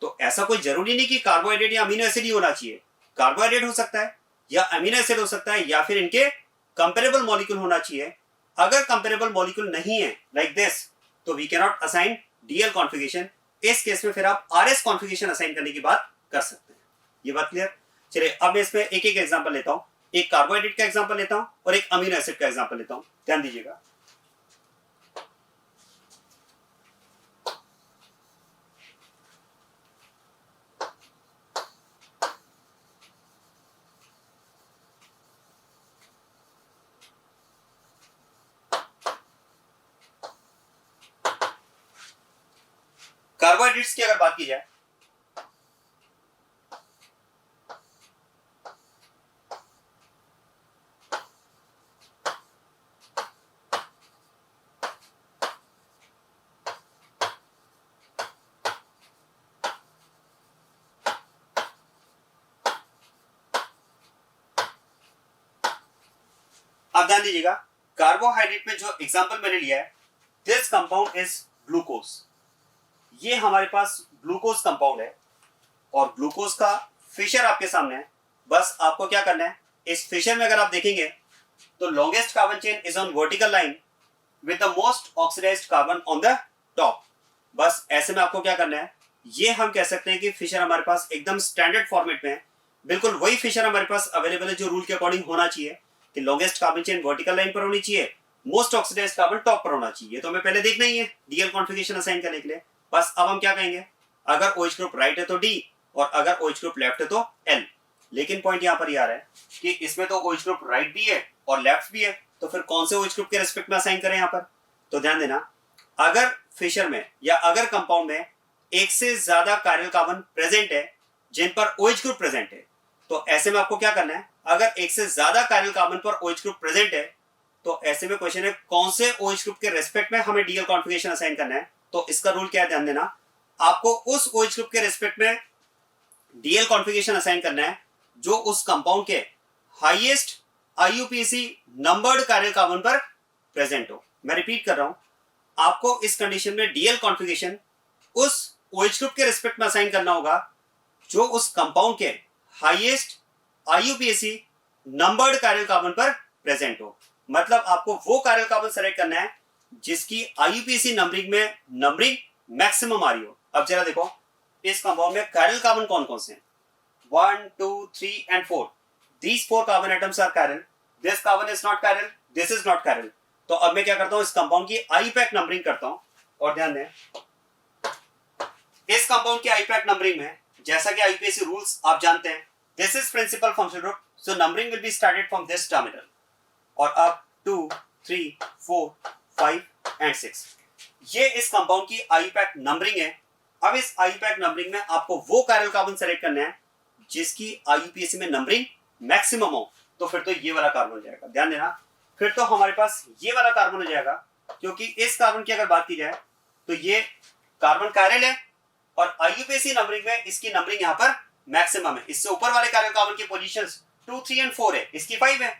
Speaker 1: तो ऐसा कोई जरूरी नहीं कि कार्बोहाइड्रेट या अमीनो एसिड ही होना चाहिए। कार्बोहाइड्रेट हो सकता है या अमीनो एसिड हो सकता है या फिर इनके कंपेरेबल मॉलिक्यूल होना चाहिए। अगर कंपेरेबल मॉलिक्यूल नहीं है लाइक दिस, तो we can not assign DL configuration. इस केस में फिर आप आरएस कॉन्फ़िगरेशन असाइन करने की बात कर सकते हैं। ये बात क्लियर? चलिए अब मैं इसमें एक एक एग्जांपल लेता हूं, एक कार्बोहाइड्रेट का एग्जांपल लेता हूं और एक अमीनो एसिड का एग्जांपल लेता हूं। ध्यान दीजिएगा, कार्बोहाइड्रेट्स की अगर बात की जाए अब ध्यान दीजिएगा, कार्बोहाइड्रेट में जो एग्जांपल मैंने लिया है, दिस कंपाउंड इज ग्लूकोज। ये हमारे पास ग्लूकोज कंपाउंड है और ग्लूकोज का फिशर आपके सामने है। बस आपको क्या करना है, इस फिशर में अगर आप देखेंगे तो longest carbon chain is on vertical line with the most oxidised carbon on the top. बस ऐसे में आपको क्या करना है, ये हम कह सकते हैं कि फिशर हमारे पास एकदम स्टैंडर्ड फॉर्मेट में है। बिल्कुल वही फिशर हमारे पास अवेलेबल है जो रूल के अकॉर्डिंग होना चाहिए कि longest carbon chain vertical line पर होनी चाहिए, मोस्ट ऑक्सीडाइज्ड कार्बन टॉप पर होना चाहिए। तो हमें पहले देखना ही है डीएल कॉन्फ़िगरेशन असाइन करने के लिए। बस अब हम क्या कहेंगे, अगर OH ग्रुप राइट है तो D और अगर OH ग्रुप लेफ्ट है तो L। लेकिन पॉइंट यहां पर ये आ रहा है कि इसमें तो OH ग्रुप राइट भी है और लेफ्ट भी है, तो फिर कौन से OH ग्रुप के रिस्पेक्ट में असाइन करें यहां पर? तो ध्यान देना, अगर फिशर में या अगर कंपाउंड में एक से ज्यादा कायरल कार्बन प्रेजेंट है जिन पर OH ग्रुप प्रेजेंट है, तो ऐसे में आपको क्या करना है, अगर एक से ज्यादा कायरल कार्बन पर OH ग्रुप प्रेजेंट है तो ऐसे में क्वेश्चन है कौन से OH ग्रुप के रेस्पेक्ट में हमें डीएल कॉन्फ़िगरेशन असाइन करना है। तो इसका रूल क्या है, ध्यान देना, आपको उस OH ग्रुप के रेस्पेक्ट में डीएल कॉन्फ़िगरेशन असाइन करना है जो उस कंपाउंड के highest IUPAC numbered chiral carbon पर प्रेजेंट हो। मैं रिपीट कर रहा हूं, आपको इस कंडीशन में डीएल कॉन्फ़िगरेशन उस OH ग्रुप के रेस्पेक्ट में असाइन करना होगा जो उस कंपाउंड के highest IUPAC numbered chiral carbon पर प्रेजेंट हो। मतलब आपको वो कायरल कार्बन सेलेक्ट करना है जिसकी IUPAC नंबरिंग में नंबरिंग मैक्सिमम आ रही हो। अब जरा देखो इस कंपाउंड में कायरल कार्बन कौन कौन से हैं। 1, 2, 3 and 4. These 4 carbon atoms are chiral. This carbon is not chiral. This is not chiral. तो अब मैं क्या करता हूं, इस कंपाउंड की IUPAC नंबरिंग करता हूं. और ध्यान दें, इस कंपाउंड की IUPAC नंबरिंग में जैसा कि IUPAC रूल्स आप जानते हैं, this is principal functional group, so numbering will be started from this terminal. और अब 2, 3, 4, 5 एंड 6. ये इस कंपाउंड की IUPAC नंबरिंग है. अब इस IUPAC नंबरिंग में आपको वो कायरल कार्बन सेलेक्ट करना है जिसकी IUPAC में नंबरिंग मैक्सिमम हो. तो फिर तो ये वाला कार्बन हो जाएगा. ध्यान देना, फिर तो हमारे पास ये वाला कार्बन हो जाएगा, क्योंकि इस कार्बन की अगर बात की जाए तो ये कार्बन कायरल है और IUPAC नंबरिंग में इसकी नंबरिंग यहां पर मैक्सिमम है. इससे ऊपर वाले कायरल कार्बन की पोजीशंस 2, 3 एंड 4 है, इसकी 5 है.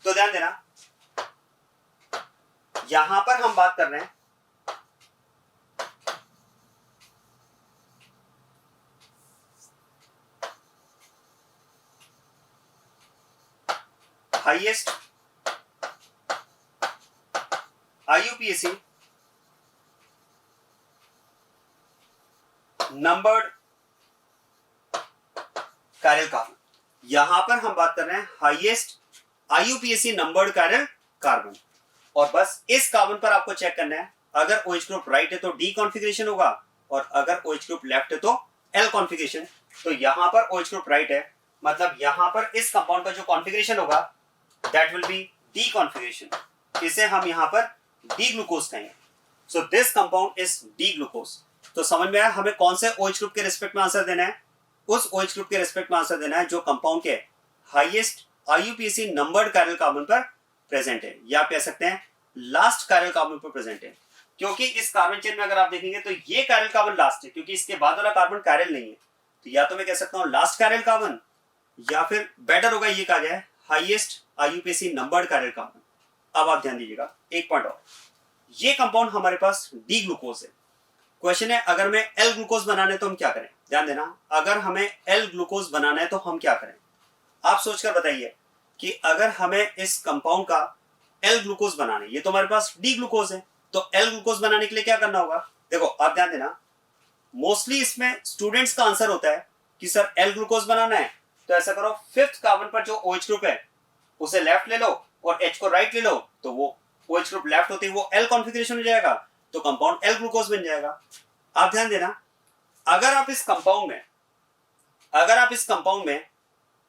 Speaker 1: तो ध्यान देना, यहां पर हम बात कर रहे हैं highest IUPAC numbered chiral carbon. यहां पर हम बात कर रहे हैं highest IUPAC numbered chiral carbon. और बस इस कार्बन पर आपको चेक करना है, अगर OH ग्रुप राइट है तो D कॉन्फ़िगरेशन होगा और अगर OH ग्रुप लेफ्ट है तो L कॉन्फ़िगरेशन. तो यहां पर OH ग्रुप राइट है, मतलब यहां पर इस कंपाउंड का जो कॉन्फ़िगरेशन होगा that will be D configuration. इसे हम यहां पर D ग्लूकोज कहेंगे. सो this compound is D glucose. तो समझ में आया हमें कौन से OH ग्रुप के रिस्पेक्ट में आंसर देना है. उस OH ग्रुप के रिस्पेक्ट में आंसर देना है जो कंपाउंड के highest IUPAC numbered chiral carbon पर प्रेजेंट है, या आप कह सकते हैं लास्ट कायरल कार्बन पर प्रेजेंट है. क्योंकि इस कार्बन चेन में अगर आप देखेंगे तो ये कायरल कार्बन लास्ट है, क्योंकि इसके बाद वाला कार्बन कायरल नहीं है. तो या तो मैं कह सकता हूं लास्ट कायरल कार्बन, या फिर बेटर होगा ये कहा जाए highest IUPAC numbered chiral carbon. अब आप ध्यान दीजिएगा एक पॉइंट और, ये कंपाउंड हमारे पास D ग्लूकोज है. क्वेश्चन है अगर मैं L ग्लूकोज बनाना है तो हम क्या करें. ध्यान देना, अगर हमें L ग्लूकोज बनाना है तो हम क्या करें. आप सोचकर बताइए कि अगर हमें इस कंपाउंड का L ग्लूकोज बनाना है, ये तो हमारे पास D ग्लूकोज है, तो L ग्लूकोज बनाने के लिए क्या करना होगा. देखो आप ध्यान देना, मोस्टली इसमें स्टूडेंट्स का आंसर होता है कि सर L ग्लूकोज बनाना है तो ऐसा करो, 5th कार्बन पर जो OH ग्रुप है उसे लेफ्ट ले लो और H को राइट ले लो, तो वो OH ग्रुप लेफ्ट होते ही वो L कॉन्फ़िगरेशन हो जाएगा, तो कंपाउंड L ग्लूकोज बन जाएगा. आप ध्यान देना, अगर आप इस कंपाउंड में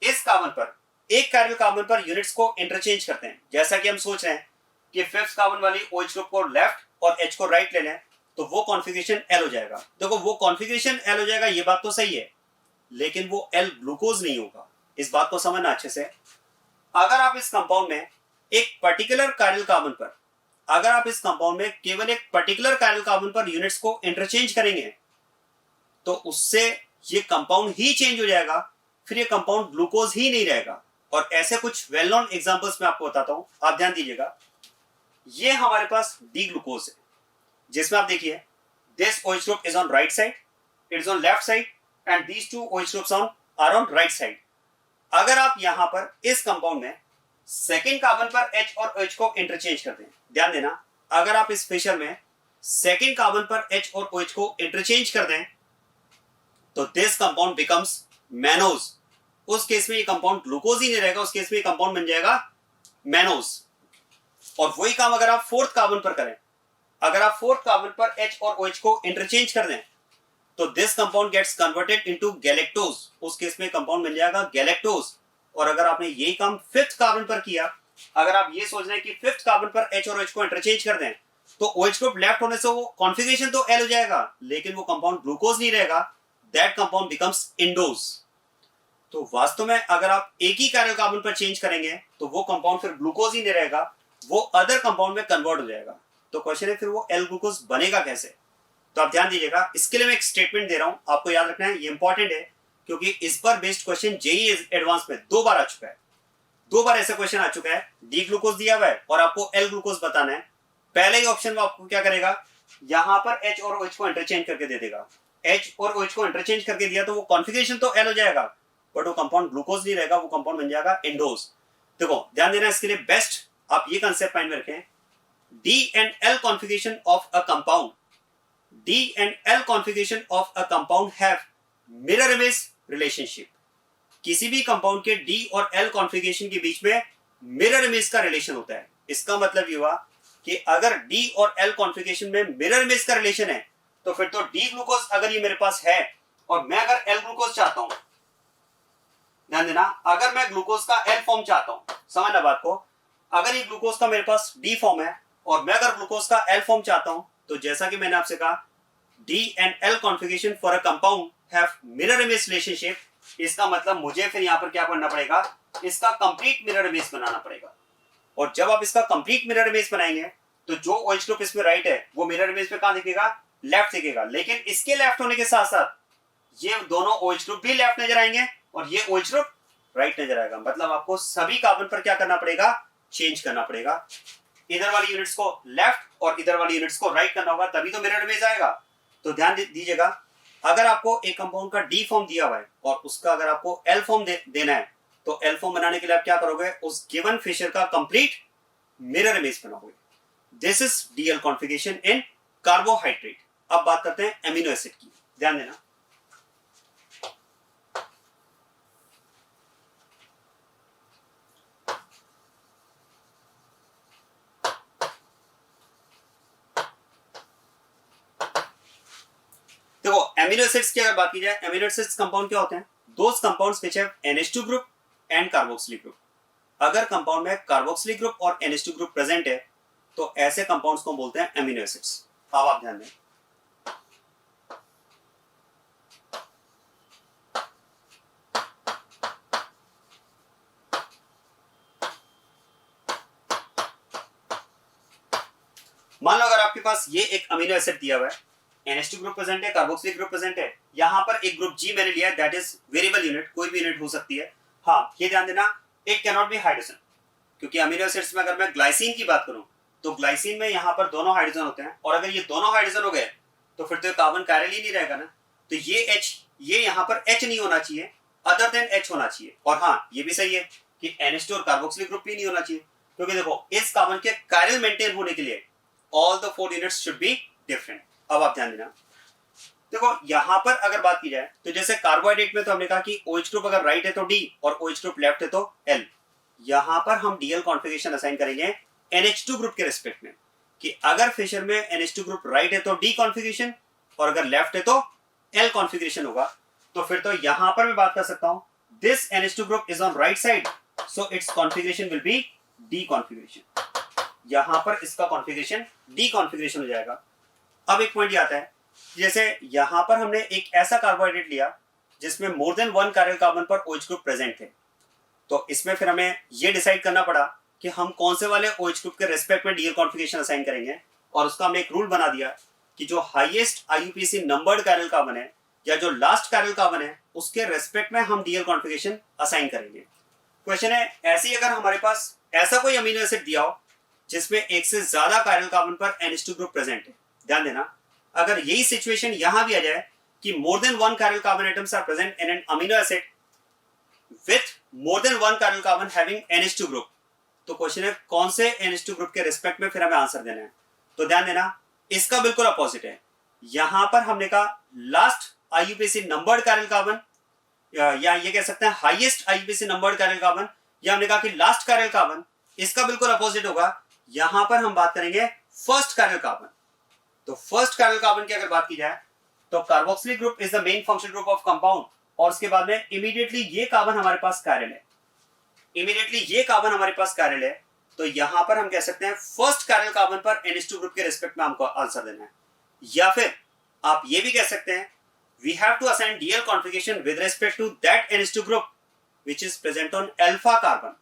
Speaker 1: इस कार्बन पर एक कायरल कार्बन पर यूनिट्स को इंटरचेंज करते हैं, जैसा कि हम सोच रहे हैं कि 5th कार्बन वाली OH ग्रुप को लेफ्ट और H को राइट ले लें, तो वो कॉन्फ़िगरेशन L हो जाएगा. देखो वो कॉन्फ़िगरेशन L हो जाएगा, ये बात तो सही है, लेकिन वो L ग्लूकोज नहीं होगा. इस बात को समझना अच्छे से. अगर आप इस कंपाउंड में एक पर्टिकुलर कायरल कार्बन पर, अगर आप इस कंपाउंड में केवल एक पर्टिकुलर कायरल कार्बन पर यूनिट्स को इंटरचेंज करेंगे तो उससे ये कंपाउंड ही चेंज हो जाएगा, फिर ये कंपाउंड ग्लूकोज ही नहीं रहेगा. और ऐसे कुछ वेल नोन एग्जांपल्स मैं आपको बताता हूं, आप ध्यान दीजिएगा. ये हमारे पास D ग्लूकोज है, जिसमें आप देखिए this OH group is on right side, it is on left side and these two OH groups are on right side. अगर आप यहां पर इस कंपाउंड में सेकेंड कार्बन पर H और OH को इंटरचेंज करते हैं, ध्यान देना, अगर आप इस फिशर में सेकेंड कार्बन पर H और OH को इंटरचेंज कर दें तो दिस कंपाउंड बिकम्स मैनोज. उस केस में ये कंपाउंड ग्लूकोज ही नहीं रहेगा, उस केस में ये कंपाउंड बन जाएगा मैनोज. और वही काम अगर आप 4th कार्बन पर करें, अगर आप 4th कार्बन पर H और OH को इंटरचेंज कर दें तो this compound gets converted into galactose. उस केस में कंपाउंड मिल जाएगा गैलेक्टोज. और अगर आपने यही काम 5th कार्बन पर किया, अगर आप ये सोच रहे हैं कि 5th कार्बन पर H और OH को इंटरचेंज कर दें तो OH ग्रुप लेफ्ट होने से वो कॉन्फ़िगरेशन तो L हो जाएगा, लेकिन वो कंपाउंड ग्लूकोज नहीं रहेगा. That compound becomes indoors. तो वास्तव में अगर आप एक ही कायरल कार्बन पर चेंज करेंगे तो वो कंपाउंड फिर ग्लूकोज ही नहीं रहेगा, वो अदर कंपाउंड में कन्वर्ट हो जाएगा. तो क्वेश्चन है फिर वो L ग्लूकोज बनेगा कैसे. तो आप ध्यान दीजिएगा, इसके लिए मैं एक स्टेटमेंट दे रहा हूं, आपको याद रखना है, ये इंपॉर्टेंट है क्योंकि इस पर बेस्ड क्वेश्चन JEE एडवांस में 2 बार आ चुका है. 2 बार ऐसा क्वेश्चन आ चुका है, D ग्लूकोज दिया हुआ है और आपको L ग्लूकोज बताना है. पहले ही ऑप्शन में आपको क्या करेगा, यहां पर H और OH को इंटरचेंज करके दे देगा. H और OH को इंटरचेंज करके दिया तो वो कॉन्फ़िगरेशन तो L हो जाएगा, बट वो कंपाउंड ग्लूकोज नहीं रहेगा, वो कंपाउंड बन जाएगा इंडोज. देखो ध्यान देना, इसके लिए बेस्ट आप ये कंसेप्ट माइंड में रखें, D and L configuration of a compound, D and L configuration of a compound have mirror image relationship. किसी भी कंपाउंड के डी और एल कॉन्फ़िगरेशन के बीच में मिरर इमेज का रिलेशन होता है। इसका मतलब ये हुआ कि अगर डी और एल कॉन्फ़िगरेशन में मिरर इमेज का रिलेशन है तो फिर तो डी ग्लूकोज अगर ये मेरे पास है और मैं अगर एल ग्लूकोज चाहता हूं, ध्यान देना, अगर मैं ग्लूकोज का एल फॉर्म चाहता हूं, समझना बात को, अगर ये ग्लूकोज का मेरे पास डी फॉर्म है और मैं अगर ग्लूकोज का एल फॉर्म चाहता हूं, तो जैसा कि मैंने आपसे कहा D and L configuration for a compound have mirror image relationship. इसका मतलब मुझे फिर यहां पर क्या करना पड़ेगा, इसका कंप्लीट मिरर इमेज बनाना पड़ेगा। और जब आप इसका कंप्लीट मिरर इमेज बनाएंगे तो जो OH ग्रुप इसमें राइट है वो मिरर इमेज में कहां दिखेगा, लेफ्ट दिखेगा। लेकिन इसके लेफ्ट होने के साथ साथ ये दोनों OH ग्रुप भी लेफ्ट नजर आएंगे और ये OH ग्रुप राइट नजर आएगा। मतलब आपको सभी कार्बन पर क्या करना पड़ेगा, चेंज करना पड़ेगा। इधर वाली यूनिट्स को लेफ्ट और इधर वाली यूनिट्स को राइट करना होगा, तभी तो मिरर इमेज आएगा। तो ध्यान दीजिएगा, अगर आपको एक कंपाउंड का डी फॉर्म दिया हुआ है और उसका अगर आपको एल फॉर्म देना है तो एल फॉर्म बनाने के लिए आप क्या करोगे, उस गिवन फिशर का कंप्लीट मिरर इमेज बनाओगे। This is DL configuration in carbohydrate. अब बात करते हैं एमिनो एसिड की, ध्यान देना। देखो एमिनो एसिड्स की अगर बात की जाए, एमिनो एसिड्स कंपाउंड क्या होते हैं, those compounds which have NH2 group and carboxylic group. अगर कंपाउंड में कार्बोक्सिलिक ग्रुप और NH2 ग्रुप प्रेजेंट है तो ऐसे कंपाउंड्स को बोलते हैं एमिनो एसिड्स। अब आप ध्यान दें, मान लो अगर आपके पास ये एक अमीनो एसिड दिया हुआ है, NH2 ग्रुप प्रेजेंट है, कार्बोक्सिलिक ग्रुप प्रेजेंट है, यहां पर एक ग्रुप G मैंने लिया है, दैट इज वेरिएबल यूनिट, कोई भी यूनिट हो सकती है। हाँ, ये ध्यान देना, it can not B hydrogen, क्योंकि अमीनो एसिड्स में अगर मैं ग्लाइसिन की बात करूं तो ग्लाइसिन में यहां पर दोनों हाइड्रोजन होते हैं और अगर ये दोनों हाइड्रोजन हो गए तो फिर तो कार्बन कायरल ही नहीं रहेगा ना। तो ये H, ये यहां पर H नहीं होना चाहिए, अदर देन H होना चाहिए। और हाँ, ये भी सही है कि NH2 और कार्बोक्सिलिक ग्रुप भी नहीं होना चाहिए, क्योंकि देखो इस कार्बन के कायरल मेंटेन होने के लिए all the 4 units should be different. अब आप ध्यान देना, देखो यहां पर अगर बात की जाए तो जैसे कार्बोहाइड्रेट में तो हमने कहा कि OH ग्रुप अगर राइट है तो D और OH ग्रुप लेफ्ट है तो L। यहां पर हम DL कॉन्फ़िगरेशन असाइन करेंगे NH2 ग्रुप के रिस्पेक्ट में, कि अगर फिशर में NH2 ग्रुप राइट है तो D कॉन्फ़िगरेशन और अगर लेफ्ट है तो L कॉन्फ़िगरेशन होगा। तो फिर तो यहां पर मैं बात कर सकता हूं, this NH2 group is on right side so it's configuration will be D configuration. यहां पर इसका कॉन्फ़िगरेशन D कॉन्फ़िगरेशन हो जाएगा। अब एक पॉइंट आता है, जैसे यहां पर हमने एक ऐसा कार्बोहाइड्रेट लिया जिसमें मोर देन 1 कायरल कार्बन पर OH ग्रुप प्रेजेंट थे, तो इसमें फिर हमें यह डिसाइड करना पड़ा कि हम कौन से वाले OH ग्रुप के रेस्पेक्ट में डीएल कॉन्फ़िगरेशन असाइन करेंगे। और उसका हमने एक रूल बना दिया कि जो highest IUPAC numbered chiral carbon है या जो लास्ट कायरल कार्बन है उसके रेस्पेक्ट में हम डीएल कॉन्फ़िगरेशन असाइन करेंगे। क्वेश्चन है, ऐसे ही अगर हमारे पास ऐसा कोई अमीनो एसिड दिया हो जिसमें एक से ज्यादा कायरल कार्बन पर NH2 ग्रुप प्रेजेंट है, ध्यान देना, अगर यही सिचुएशन यहां भी आ जाए कि more than 1 chiral carbon atoms are present in an amino acid with more than 1 chiral carbon having NH2 group, तो क्वेश्चन है कौन से NH2 ग्रुप के रिस्पेक्ट में फिर हमें आंसर देना है। तो ध्यान देना, इसका बिल्कुल अपोजिट है। यहां पर हमने कहा last IUPAC numbered chiral carbon, या ये कह सकते हैं highest IUPAC numbered chiral carbon, या हमने कहा कि लास्ट कायरल कार्बन, इसका बिल्कुल अपोजिट होगा। यहां पर हम बात करेंगे फर्स्ट कायरल कार्बन। तो फर्स्ट कायरल कार्बन की अगर बात की जाए तो carboxylic group is the main functional group of compound, और उसके बाद में इमीडिएटली ये कार्बन हमारे पास कायरल है, इमीडिएटली ये कार्बन हमारे पास कायरल है। तो यहां पर हम कह सकते हैं फर्स्ट कायरल कार्बन पर NH2 ग्रुप के रिस्पेक्ट में हमको आंसर देना है। या फिर आप ये भी कह सकते हैं we have to assign DL configuration with respect to that NH2 group which is present on alpha carbon.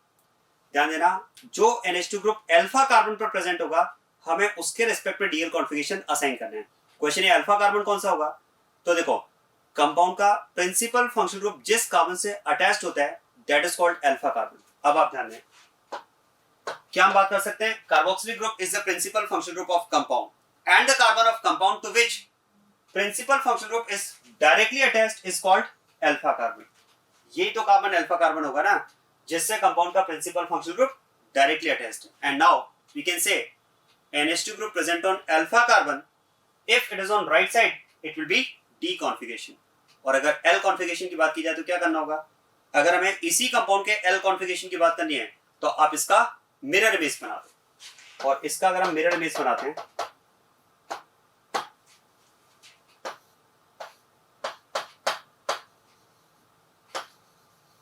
Speaker 1: ध्यान देना, जो NH2 ग्रुप अल्फा कार्बन पर प्रेजेंट होगा हमें उसके रिस्पेक्ट में डीएल कॉन्फ़िगरेशन असाइन करना है। क्वेश्चन है अल्फा कार्बन कौन सा होगा, तो देखो कंपाउंड का प्रिंसिपल फंक्शनल ग्रुप जिस कार्बन से अटैच्ड होता है that is called alpha carbon. अब आप ध्यान दें, क्या हम बात कर सकते हैं, carboxylic group is the principal functional group of compound and the carbon of compound to which principal functional group is directly attached is called alpha carbon. यही तो कार्बन अल्फा कार्बन होगा ना, जिससे कंपाउंड का principal functional group directly attached. And now we can say NH2 group present on alpha carbon, if it is on right side, it will be D configuration। और अगर L configuration की बात की जाए तो क्या करना होगा, अगर हमें इसी कंपाउंड के एल कॉन्फ़िगरेशन की बात करनी है तो आप इसका मिरर इमेज बना दो, और इसका अगर हम मिरर इमेज बनाते हैं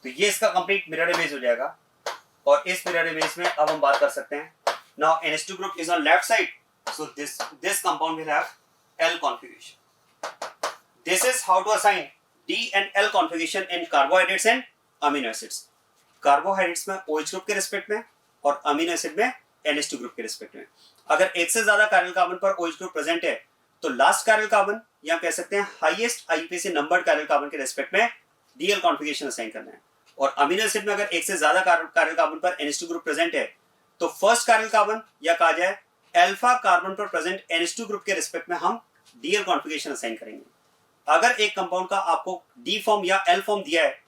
Speaker 1: तो ये इसका कंप्लीट मिरर इमेज हो जाएगा। और इस मिरर इमेज में अब हम बात कर सकते हैं, now NH2 group is on left side, so this compound will have L configuration. This is how to assign D and L configuration in carbohydrates and amino acids. Carbohydrates में OH ग्रुप के रिस्पेक्ट में और अमीनो एसिड में NH2 ग्रुप के रिस्पेक्ट में। अगर एक से ज्यादा कार्बन कार्बन पर OH ग्रुप प्रेजेंट है तो लास्ट कार्बन कार्बन या कह सकते हैं highest IUPAC numbered carbon carbon के रिस्पेक्ट में DL कॉन्फ़िगरेशन असाइन करना है। और अमीनो एसिड में अगर एक से ज्यादा कार्बन कार्बन पर NH2 ग्रुप प्रेजेंट है तो फर्स्ट कार्बन कार्बन या कहा जाए अल्फा कार्बन पर प्रेजेंट NH2 ग्रुप के रिस्पेक्ट में हम DL कॉन्फ़िगरेशन असाइन करेंगे। अगर एक कंपाउंड का आपको D फॉर्म या L फॉर्म दिया है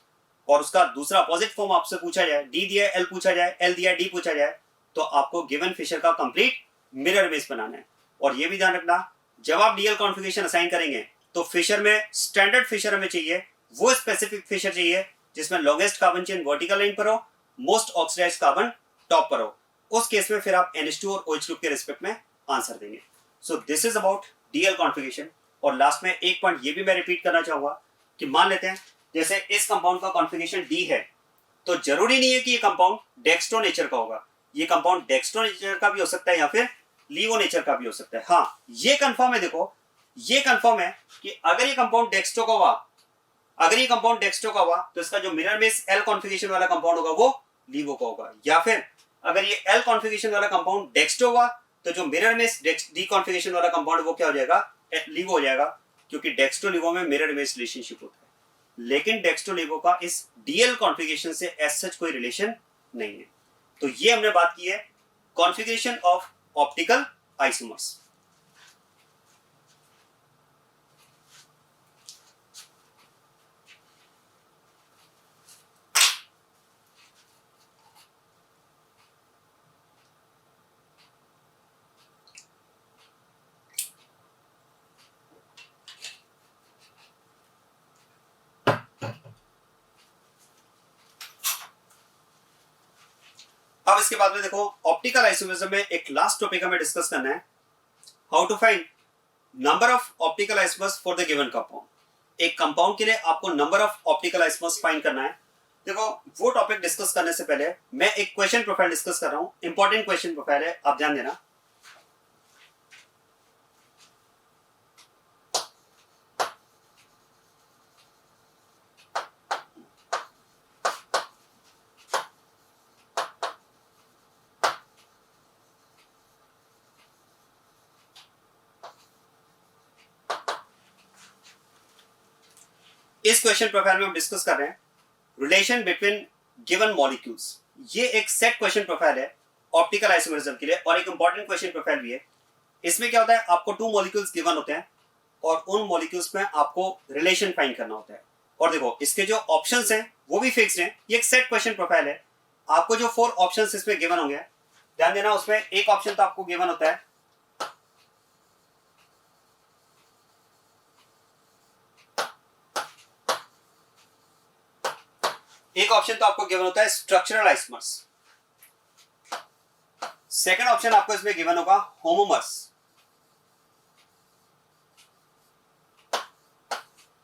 Speaker 1: और उसका दूसरा अपोजिट फॉर्म आपसे पूछा जाए, D दिया है L पूछा जाए, L दिया है D पूछा जाए, तो आपको गिवन फिशर का कंप्लीट मिरर इमेज बनाना है। और ये भी ध्यान रखना, जब आप DL कॉन्फ़िगरेशन असाइन करेंगे तो फिशर में स्टैंडर्ड फिशर हमें चाहिए, वो स्पेसिफिक फिशर चाहिए जिसमें longest carbon chain vertical line पर हो, मोस्ट ऑक्सीडाइज्ड कार्बन टॉप पर हो। उस केस में फिर आप NH2 और OH ग्रुप के रिस्पेक्ट में आंसर देंगे। So this is about DL configuration. और लास्ट में एक पॉइंट ये भी मैं रिपीट करना चाहूंगा कि मान लेते हैं जैसे इस कंपाउंड का कॉन्फ़िगरेशन D है, तो जरूरी नहीं है कि ये कंपाउंड डेक्स्ट्रो नेचर का होगा। ये कंपाउंड डेक्स्ट्रो नेचर का भी हो सकता है या फिर लीवो नेचर का भी हो सकता है। हाँ, ये कंफर्म है, देखो ये कंफर्म है कि अगर ये कंपाउंड डेक्स्ट्रो का हुआ, अगर ये कंपाउंड डेक्स्ट्रो का हुआ तो इसका जो मिरर इमेज L कॉन्फ़िगरेशन वाला कंपाउंड होगा वो लीवो का होगा। या फिर अगर ये L कॉन्फ़िगरेशन वाला कंपाउंड डेक्स्ट्रो हुआ तो जो मिरर इमेज D कॉन्फ़िगरेशन वाला कंपाउंड वो क्या हो जाएगा, लीवो हो जाएगा, क्योंकि डेक्स्ट्रो लीवो में मिरर इमेज रिलेशनशिप होता है। लेकिन डेक्स्ट्रो लीवो का इस DL कॉन्फ़िगरेशन से एज सच कोई रिलेशन नहीं है। तो ये हमने बात की है कॉन्फ़िगरेशन ऑफ ऑप्टिकल आइसोमर्स। अब इसके बाद में देखो ऑप्टिकल आइसोमरिज्म में एक लास्ट टॉपिक हमें डिस्कस करना है, how to find number of optical isomers for the given compound. एक कंपाउंड के लिए आपको number of optical isomers find करना है। देखो वो टॉपिक डिस्कस करने से पहले मैं एक क्वेश्चन प्रोफाइल डिस्कस कर रहा हूं, इंपॉर्टेंट क्वेश्चन प्रोफाइल है, आप ध्यान देना। इस क्वेश्चन प्रोफाइल में हम डिस्कस कर रहे हैं रिलेशन बिटवीन गिवन मॉलिक्यूल्स। ये एक सेट क्वेश्चन प्रोफाइल है ऑप्टिकल आइसोमरिज्म के लिए और एक इंपॉर्टेंट क्वेश्चन प्रोफाइल भी है। इसमें क्या होता है, आपको 2 मॉलिक्यूल्स गिवन होते हैं और उन मॉलिक्यूल्स में आपको रिलेशन फाइंड करना होता है। और देखो इसके जो ऑप्शंस हैं वो भी फिक्स्ड हैं। ये एक सेट क्वेश्चन प्रोफाइल है। आपको जो 4 ऑप्शंस इसमें गिवन होंगे, ध्यान देना, उसमें एक ऑप्शन तो आपको गिवन होता है स्ट्रक्चरल आइसोमर्स। सेकंड ऑप्शन आपको इसमें गिवन होगा होमोमर्स।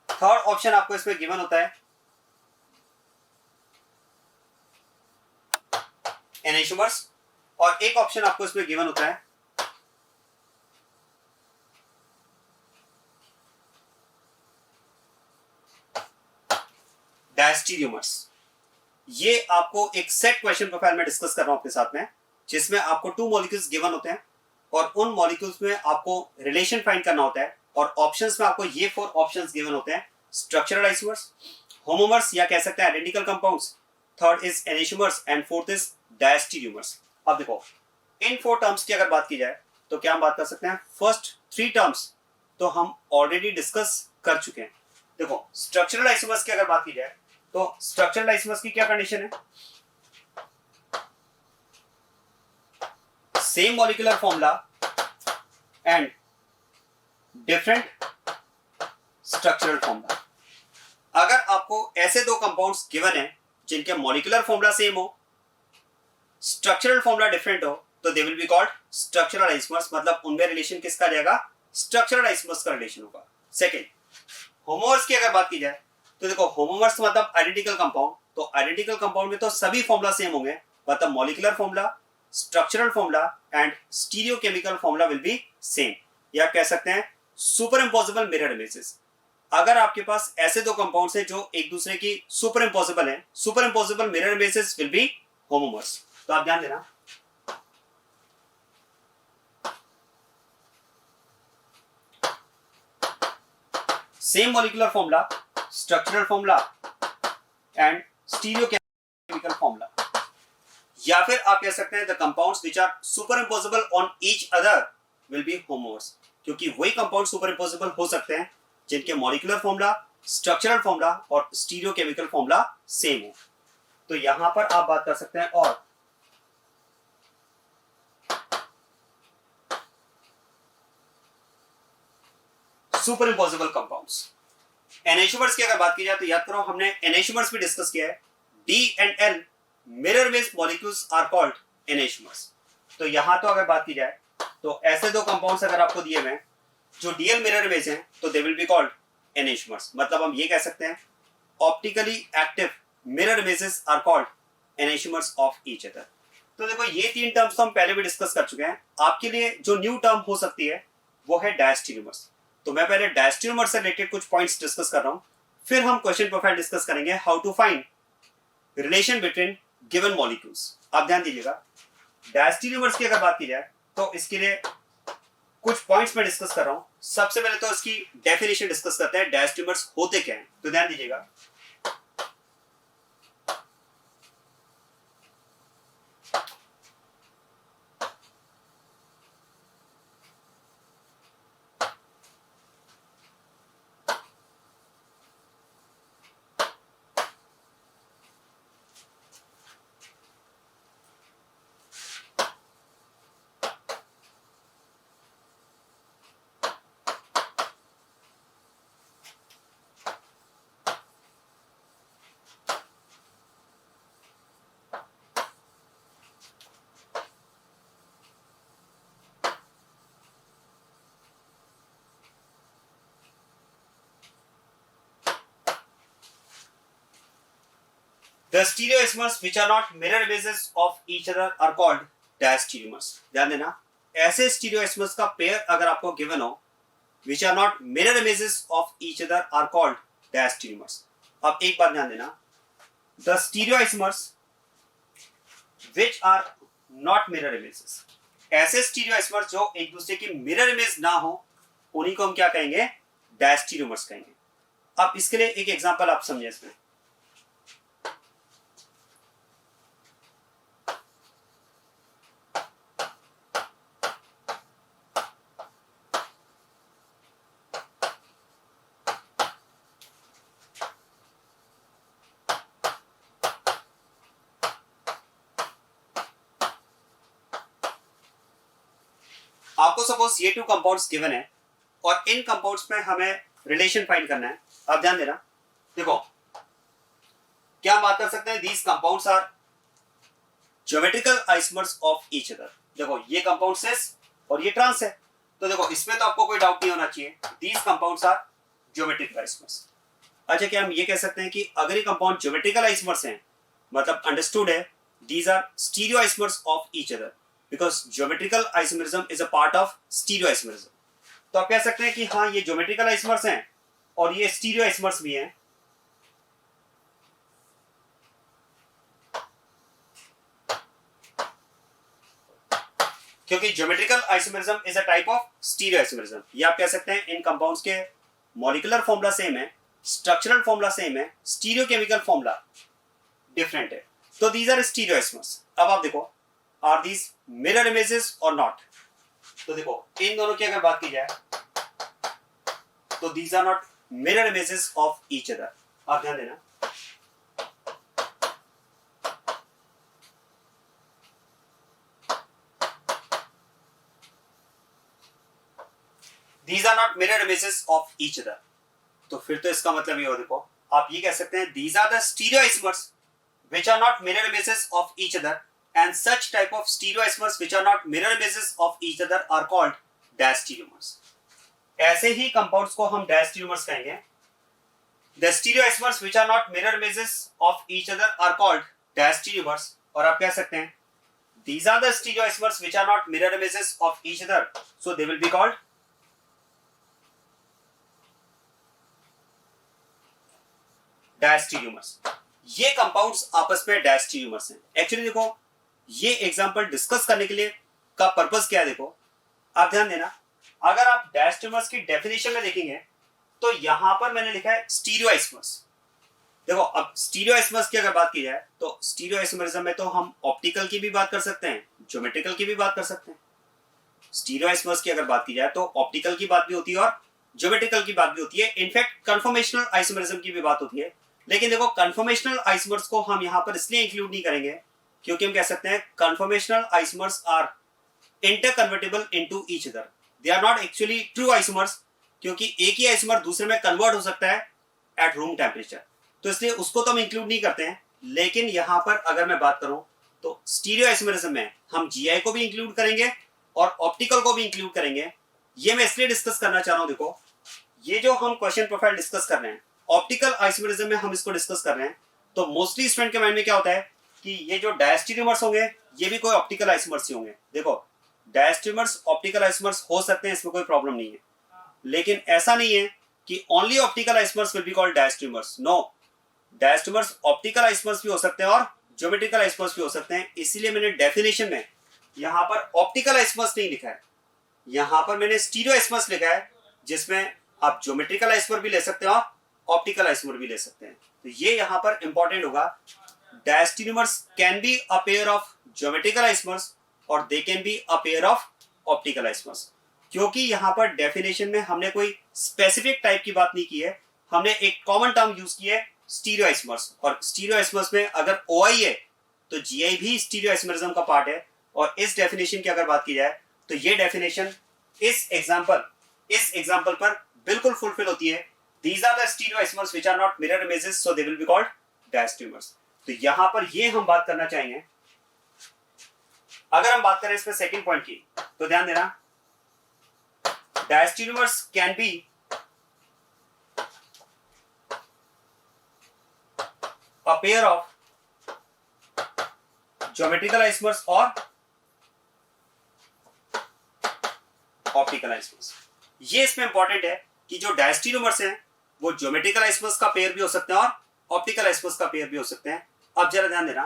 Speaker 1: थर्ड ऑप्शन आपको इसमें गिवन होता है एनेंटियोमर्स। और एक ऑप्शन आपको इसमें गिवन होता है डायस्टीरियोमर्स। ये आपको एक सेट क्वेश्चन प्रोफाइल में डिस्कस कर रहा हूं आपके साथ में, जिसमें आपको 2 मॉलिक्यूल्स गिवन होते हैं और उन मॉलिक्यूल्स में आपको रिलेशन फाइंड करना होता है। और ऑप्शंस में आपको ये 4 ऑप्शंस गिवन होते हैं, स्ट्रक्चरल आइसोमर्स, होमोमर्स या कह सकते हैं identical compounds, third is enantiomers and fourth is diastereomers. अब देखो इन 4 टर्म्स की अगर बात की जाए तो क्या हम बात कर सकते हैं, फर्स्ट 3 टर्म्स तो हम ऑलरेडी डिस्कस कर चुके हैं। देखो स्ट्रक्चरल आइसोमर्स की अगर बात की जाए तो स्ट्रक्चरल आइसोमर्स की क्या कंडीशन है, same molecular formula and different structural formula. अगर आपको ऐसे 2 कंपाउंड्स गिवन है जिनके मॉलिक्यूलर फॉर्मूला सेम हो, स्ट्रक्चरल फॉर्मूला डिफरेंट हो, तो they will be called structural isomers, मतलब उनमें रिलेशन किसका रहेगा, स्ट्रक्चरल आइसोमर्स का रिलेशन होगा। सेकंड, होमोमर्स की अगर बात की जाए तो देखो होमोमर्स मतलब आइडेंटिकल कंपाउंड, तो आइडेंटिकल कंपाउंड में तो सभी फॉर्मूला सेम होंगे, मतलब molecular formula, structural formula and stereochemical formula will be same, या कह सकते हैं सुपर इम्पॉसिबल मिरर इमेजेस। अगर आपके पास ऐसे दो कंपाउंड्स हैं जो एक दूसरे की सुपर इम्पॉसिबल हैं, super impossible mirror images will be homomers. तो आप ध्यान देना, same molecular formula, structural formula and stereochemical formula, या फिर आप कह सकते हैं the compounds which are super impossible on each other will be homomers, क्योंकि वही कंपाउंड सुपर इम्पोजिबल हो सकते हैं जिनके मॉलिक्यूलर फॉर्मूला, स्ट्रक्चरल फॉर्मूला और स्टीरियोकेमिकल फॉर्मूला सेम हो। तो यहां पर आप बात कर सकते हैं और सुपर इम्पोजिबल कंपाउंड्स। एनएचोमर्स की अगर बात की जाए तो याद करो हमने एनएचोमर्स भी डिस्कस किया है, D and L mirror image molecules are called enantiomers. तो यहां तो अगर बात की जाए तो ऐसे दो कंपाउंड्स अगर आपको दिए हुए जो डीएल मिरर इमेज हैं तो they will be called enantiomers, मतलब हम ये कह सकते हैं optically active mirror images are called enantiomers of each other. तो देखो ये तीन टर्म्स तो हम पहले भी डिस्कस कर चुके हैं, आपके लिए जो न्यू टर्म हो सकती है वो है डायस्टेरियोमर्स। तो मैं पहले डायस्टेरियोमर से रिलेटेड कुछ पॉइंट्स डिस्कस कर रहा हूं, फिर हम क्वेश्चन प्रोफाइल डिस्कस करेंगे how to find relation between given molecules. आप ध्यान दीजिएगा, डायस्टेरियोमर्स की अगर बात की जाए तो इसके लिए कुछ पॉइंट्स मैं डिस्कस कर रहा हूं। सबसे पहले तो इसकी डेफिनेशन डिस्कस करते हैं, डायस्टेरियोमर्स होते क्या हैं। तो ध्यान दीजिएगा, the stereoisomers which are not mirror images of each other are called diastereomers। ध्यान देना, ऐसे stereoisomers का पेयर अगर आपको गिवन हो which are not mirror images of each other are called diastereomers। अब एक बात ध्यान देना, the stereoisomers which are not mirror images, ऐसे stereoisomers जो एक दूसरे की mirror image ना हो उन्हीं को हम क्या कहेंगे, diastereomers कहेंगे। अब इसके लिए एक एग्जांपल आप समझिए, इसमें आपको सपोज ये टू कंपाउंड्स गिवन है और इन कंपाउंड्स में हमें रिलेशन फाइंड करना है। आप ध्यान देना, देखो क्या हम बात कर सकते हैं, these compounds are geometrical isomers of each other. देखो ये कंपाउंड सिस और ये ट्रांस है, तो देखो इसमें तो आपको कोई डाउट नहीं होना चाहिए, these compounds are geometrical isomers. अच्छा, क्या हम ये कह सकते हैं कि अगर ये कंपाउंड ज्योमेट्रिकल आइसोमर्स हैं, मतलब अंडरस्टूड है these are stereo isomers of each other, because geometrical isomerism is a part of stereoisomerism। तो आप कह सकते हैं कि हाँ ये geometrical isomers हैं और ये stereoisomers भी हैं। क्योंकि geometrical isomerism is a type of stereoisomerism। ये आप कह सकते हैं इन कंपाउंड्स के मॉलिक्यूलर फॉर्मूला सेम है, स्ट्रक्चरल फॉर्मूला सेम है, स्टीरियोकेमिकल फॉर्मूला डिफरेंट है, तो these are stereoisomers। अब आप देखो आर दीज मिरर इमेजेस और नॉट, तो देखो इन दोनों की अगर बात की जाए तो these are not mirror images of each other. आप ध्यान देना, these are not mirror images of each other. तो फिर तो इसका मतलब ये हो, देखो आप ये कह सकते हैं these are the stereo isomers which are not mirror images of each other, and such type of stereoisomers which are not mirror images of each other are called diastereomers. ऐसे ही compounds को हम diastereomers कहेंगे. The stereoisomers which are not mirror images of each other are called diastereomers. और आप कह सकते हैं these are the stereoisomers which are not mirror images of each other, so they will be called diastereomers. ये कंपाउंड्स आपस में डायस्टीरियोमर्स हैं. एक्चुअली देखो ये एग्जांपल डिस्कस करने के लिए का पर्पस क्या है, देखो आप ध्यान देना. अगर आप डायस्टीरियोमर्स की डेफिनेशन में देखेंगे तो यहां पर मैंने लिखा है स्टीरियोआइसोमर्स. देखो अब स्टीरियोआइसोमर्स की अगर बात की जाए तो स्टीरियोआइसोमरिज्म में तो हम ऑप्टिकल की भी बात कर सकते हैं, ज्योमेट्रिकल की भी बात कर सकते हैं. स्टीरियोआइसोमर्स की अगर बात की जाए तो ऑप्टिकल की बात भी होती है और ज्योमेट्रिकल की बात भी होती है. इनफैक्ट कन्फॉर्मेशनल आइसोमरिज्म की भी बात होती है. लेकिन देखो कन्फॉर्मेशनल आइसोमर्स को हम यहां पर इसलिए इंक्लूड नहीं करेंगे क्योंकि हम कह सकते हैं conformational isomers are interconvertible into each other. They are not actually true isomers, क्योंकि एक ही आइसोमर दूसरे में कन्वर्ट हो सकता है एट रूम टेम्परेचर, तो इसलिए उसको तो हम इंक्लूड नहीं करते हैं. लेकिन यहां पर अगर मैं बात करूं तो स्टीरियो आइसोमरिज्म में हम जीआई को भी इंक्लूड करेंगे और ऑप्टिकल को भी इंक्लूड करेंगे. ये मैं इसलिए डिस्कस करना चाह रहा हूं. देखो ये जो हम क्वेश्चन प्रोफाइल डिस्कस कर रहे हैं ऑप्टिकल आइसोमरिज्म में हम इसको डिस्कस कर रहे हैं, तो मोस्टली स्टूडेंट के माइंड में क्या होता है कि ये जो डायस्टीरियोमर्स होंगे ये भी कोई ऑप्टिकल आइसोमर्स ही होंगे. देखो डायस्टीरियोमर्स ऑप्टिकल आइसोमर्स हो सकते हैं, इसमें कोई प्रॉब्लम नहीं है. लेकिन ऐसा नहीं है कि only optical isomers will be called diastereomers. No, diastereomers optical isomers भी हो सकते हैं और ज्योमेट्रिकल आइसोमर्स भी हो सकते हैं. इसीलिए मैंने डेफिनेशन में यहां पर ऑप्टिकल आइसोमर्स नहीं लिखा है, यहां पर मैंने स्टीरियो आइसोमर्स लिखा है, जिसमें आप ज्योमेट्रिकल आइसोमर भी ले सकते हैं और ऑप्टिकल आइसोमर भी ले सकते हैं. तो ये यहां पर इंपॉर्टेंट होगा. Diastereomers can be a pair of geometrical isomers और they can be a pair of optical isomers. क्योंकि यहां पर डेफिनेशन में हमने कोई स्पेसिफिक टाइप की बात नहीं की है, हमने एक कॉमन टर्म यूज की है स्टीरियो आइसोमर्स. और स्टीरियो आइसोमर्स में अगर ओआई है तो जीआई भी स्टीरियो आइसोमरिज्म का पार्ट है. और इस डेफिनेशन की अगर बात की जाए तो ये डेफिनेशन इस एग्जांपल पर बिल्कुल फुलफिल होती है. These are the stereoisomers which are not mirror images, so they will be called diastereomers. तो यहां पर ये हम बात करना चाहेंगे. अगर हम बात करें इस पे सेकंड पॉइंट की तो ध्यान देना, diastereomers can be a pair of geometrical isomers or optical isomers. ये इसमें इंपॉर्टेंट है कि जो डायस्टीरियोमर्स हैं वो ज्योमेट्रिकल आइसोमर्स का पेयर भी हो सकते हैं और ऑप्टिकल आइसोमर्स का पेयर भी हो सकते हैं. अब जरा ध्यान देना,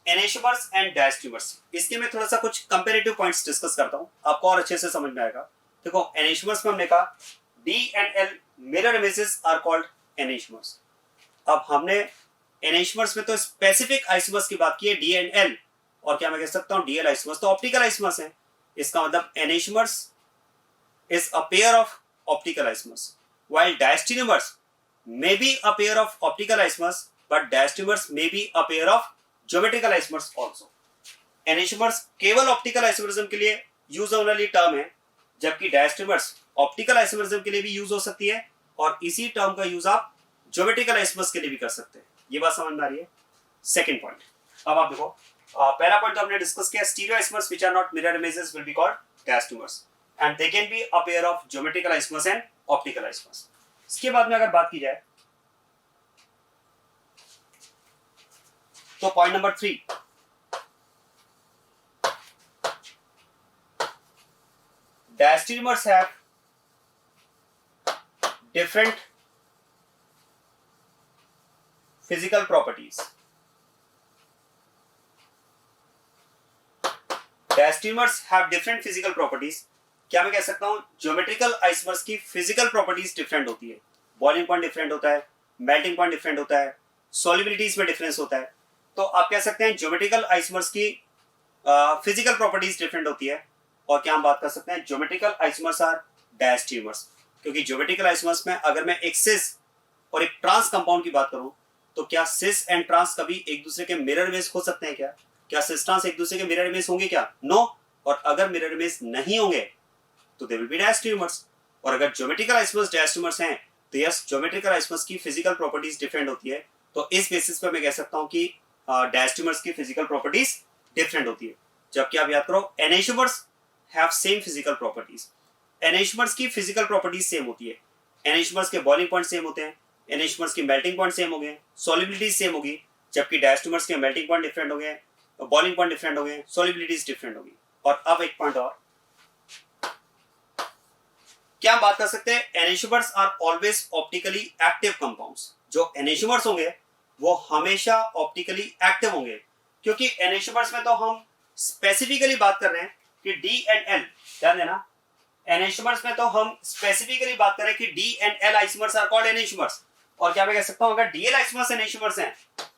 Speaker 1: एनेशोमर्स एंड डायस्टीरियोमर्स, इसके मैं थोड़ा सा कुछ कंपैरेटिव पॉइंट्स डिस्कस करता हूं, आपको और अच्छे से समझ में आएगा. देखो एनेशोमर्स में हमने कहा D and L mirror images are called enantiomers. अब हमने एनेशोमर्स में तो स्पेसिफिक आइसोमर्स की बात की है डी एंड एल, और क्या मैं कह सकता हूं डीएल आइसोमर्स तो ऑप्टिकल आइसोमर्स हैं. इसका मतलब एनेशोमर्स is a pair of optical isomers, while diastereomers may be a pair of optical isomers, but diastereomers may be a pair of geometrical isomers also. Enantiomers केवल optical isomerism के लिए यूज होने वाली टर्म है, जबकि diastereomers optical isomerism के लिए भी यूज हो सकती है और इसी टर्म का यूज आप geometrical isomers के लिए भी कर सकते हैं. ये बात समझ में आ रही है. सेकेंड पॉइंट, अब आप देखो पहला पॉइंट तो हमने डिस्कस किया, stereoisomers which are not mirror images will be called diastereomers. And they can be a pair of geometrical isomers and optical isomers. इसके बाद में अगर बात की जाए तो point number 3, diastereomers have different physical properties. Diastereomers have different physical properties. क्या मैं कह सकता हूं ज्योमेट्रिकल आइसोमर्स की फिजिकल प्रॉपर्टीज डिफरेंट होती है. बॉइलिंग पॉइंट डिफरेंट होता है, मेल्टिंग पॉइंट डिफरेंट होता है, सॉल्युबिलिटीज में डिफरेंस होता है. तो आप कह सकते हैं ज्योमेट्रिकल आइसोमर्स की फिजिकल प्रॉपर्टीज डिफरेंट होती है. और क्या हम बात कर सकते हैं ज्योमेट्रिकल आइसोमर्स आर डायस्टीरियोमर्स, क्योंकि ज्योमेट्रिकल आइसोमर्स में अगर मैं एक सिस और एक ट्रांस कंपाउंड की बात करूं तो क्या सिस एंड ट्रांस कभी एक दूसरे के मिरर इमेज हो सकते हैं? क्या सिस ट्रांस एक दूसरे के मिरर इमेज होंगे क्या? नो. और अगर मिरर इमेज नहीं होंगे तो दे विल बी डायस्टीरियोमर्स. और अगर ज्योमेट्रिकल आइसोमर्स डायस्टीरियोमर्स हैं तो यस ज्योमेट्रिकल आइसोमर्स की फिजिकल प्रॉपर्टीज डिफरेंट होती है. तो इस बेसिस पे मैं कह सकता हूं कि डायस्ट्रीमर्स की फिजिकल प्रॉपर्टीज डिफरेंट होती है। जबकि आप याद करो एनहाइड्रोमर्स हैव सेम फिजिकल प्रॉपर्टीज। एनहाइड्रोमर्स की फिजिकल प्रॉपर्टीज सेम होती है। एनहाइड्रोमर्स के बॉइलिंग पॉइंट सेम होते हैं, एनहाइड्रोमर्स की मेल्टिंग पॉइंट सेम हो गए, सॉल्युबिलिटी सेम होगी। जबकि डायस्ट्रीमर्स के मेल्टिंग पॉइंट डिफरेंट हो गए, बॉइलिंग पॉइंट डिफरेंट हो गए, सॉल्युबिलिटीज डिफरेंट होगी। और अब एक पॉइंट और, क्या हम बात कर सकते हैं, enantiomers are always optically active compounds. जो एनहाइड्रोमर्स होंगे वो हमेशा ऑप्टिकली एक्टिव होंगे, क्योंकि एनहाइड्रोमर्स में तो हम स्पेसिफिकली बात कर रहे हैं कि डी एंड एल, ध्यान देना, एनहाइड्रोमर्स में तो हम स्पेसिफिकली बात कर रहे हैं कि D and L isomers are called enantiomers. और क्या मैं कह सकता हूं, अगर डीएल आइसोमर्स एनहाइड्रोमर्स हैं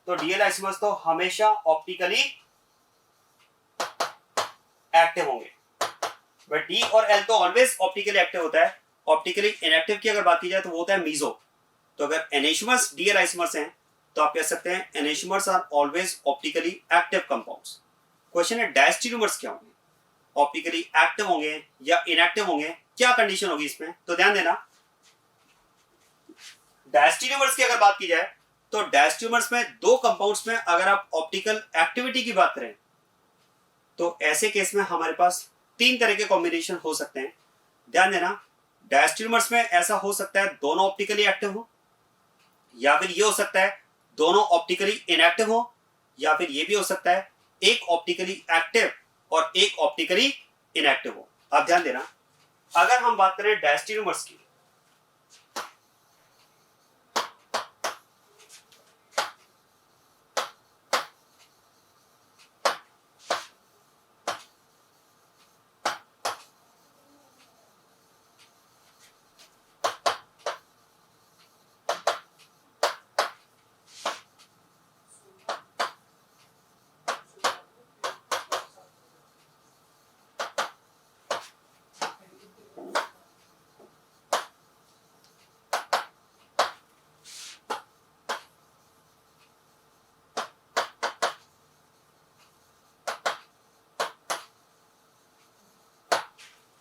Speaker 1: तो डीएल आइसोमर्स तो हमेशा ऑप्टिकली एक्टिव होंगे, बट डी और एल तो ऑलवेज ऑप्टिकली एक्टिव होता है। ऑप्टिकली इनएक्टिव की अगर बात की जाए तो वो होता है मीजो। तो अगर एनहाइड्रोमर्स डीएल आइसोमर्स हैं तो आप कह सकते हैं enantiomers are always optically active compounds. Question है डायस्टीरियोमर्स क्या होंगे, ऑप्टिकली एक्टिव होंगे या इनएक्टिव होंगे, क्या कंडीशन होगी इसमें? तो ध्यान देना, डायस्टीरियोमर्स की अगर बात की जाए तो डायस्टीरियोमर्स में दो कंपाउंड्स में अगर आप ऑप्टिकल एक्टिविटी की बात करें तो ऐसे केस में हमारे पास तीन तरह के कॉम्बिनेशन हो सकते हैं। ध्यान देना, डायस्टीरियोमर्स में ऐसा हो सकता है दोनों ऑप्टिकली एक्टिव हो, या फिर ये हो सकता है दोनों ऑप्टिकली इनएक्टिव हो, या फिर ये भी हो सकता है एक ऑप्टिकली एक्टिव और एक ऑप्टिकली इनएक्टिव हो। अब ध्यान देना, अगर हम बात करें डायस्टीरियोमर्स की,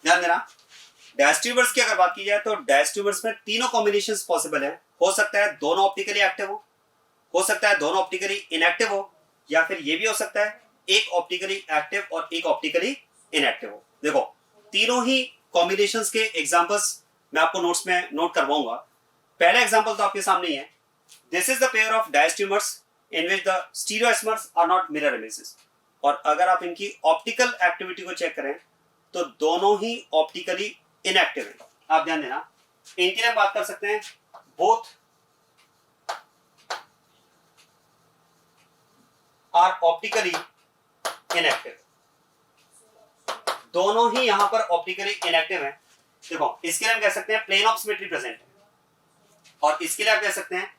Speaker 1: ध्यान देना, डायस्ट्रीमर्स की अगर बात की जाए तो डायस्ट्रीमर्स में तीनों कॉम्बिनेशंस पॉसिबल है। हो सकता है दोनों ऑप्टिकली एक्टिव हो सकता है दोनों ऑप्टिकली इनएक्टिव हो, या फिर ये भी हो सकता है एक ऑप्टिकली एक्टिव और एक ऑप्टिकली इनएक्टिव हो। देखो, तीनों ही कॉम्बिनेशंस के एग्जांपल्स मैं आपको नोट्स में नोट करवाऊंगा। पहला एग्जांपल तो आपके सामने ही है, this is the pair of diastereomers in which the stereoisomers are not mirror images. और अगर आप इनकी ऑप्टिकल एक्टिविटी को चेक करें तो दोनों ही ऑप्टिकली इनएक्टिव है। आप ध्यान देना, इनके लिए बात कर सकते हैं बोथ आर ऑप्टिकली इनएक्टिव, दोनों ही यहां पर ऑप्टिकली इनएक्टिव है। देखो, इसके लिए हम कह सकते हैं प्लेन ऑफ सिमेट्री प्रेजेंट है, और इसके लिए आप कह सकते हैं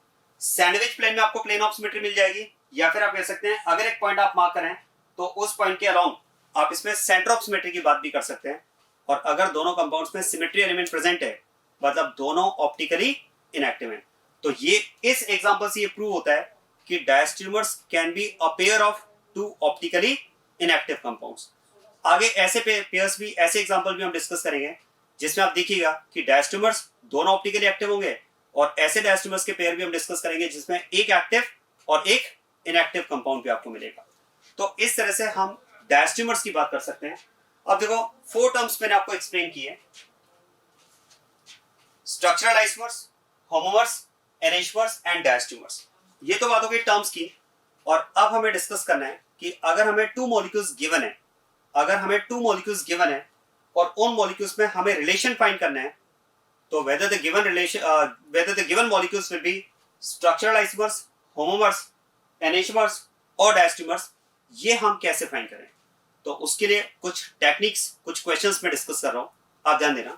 Speaker 1: सैंडविच प्लेन में आपको प्लेन ऑफ सिमेट्री मिल जाएगी, या फिर आप कह सकते हैं अगर एक पॉइंट आप मार्क करें तो उस पॉइंट के अराउंड आप इसमें सेंटर ऑफ सिमेट्री की बात भी कर सकते हैं। और अगर दोनों कंपाउंड्स में सिमेट्री एलिमेंट प्रेजेंट है मतलब दोनों ऑप्टिकली इनएक्टिव हैं। तो ये इस एग्जांपल से ये प्रूव होता है कि diastereomers can be a pair of two optically inactive compounds. आगे ऐसे पेयर्स भी, ऐसे एग्जांपल भी हम डिस्कस करेंगे जिसमें आप देखिएगा कि डायस्ट्रीमर्स दोनों ऑप्टिकली एक्टिव होंगे, और ऐसे डायस्ट्रीमर्स के पेयर भी हम डिस्कस करेंगे जिसमें एक एक्टिव और एक इनएक्टिव कंपाउंड भी आपको मिलेगा। तो इस तरह से हम डायस्ट्रीमर्स की बात कर सकते हैं। अब देखो, 4 टर्म्स मैंने आपको एक्सप्लेन की है, स्ट्रक्चरल आइसोमर्स, होमोमर्स, एनहाइड्रोमर्स एंड डायस्ट्रीमर्स। ये तो बात हो गई टर्म्स की। और अब हमें डिस्कस करना है कि अगर हमें 2 मॉलिक्यूल्स गिवन है, अगर हमें 2 मॉलिक्यूल्स गिवन है और उन मॉलिक्यूल्स में हमें रिलेशन फाइंड करना है, तो whether the given molecules will be structural isomers, homomers, enantiomers और diastereomers, ये हम कैसे फाइंड करें? तो उसके लिए कुछ टेक्निक्स, कुछ क्वेश्चंस में डिस्कस कर रहा हूं, आप ध्यान देना।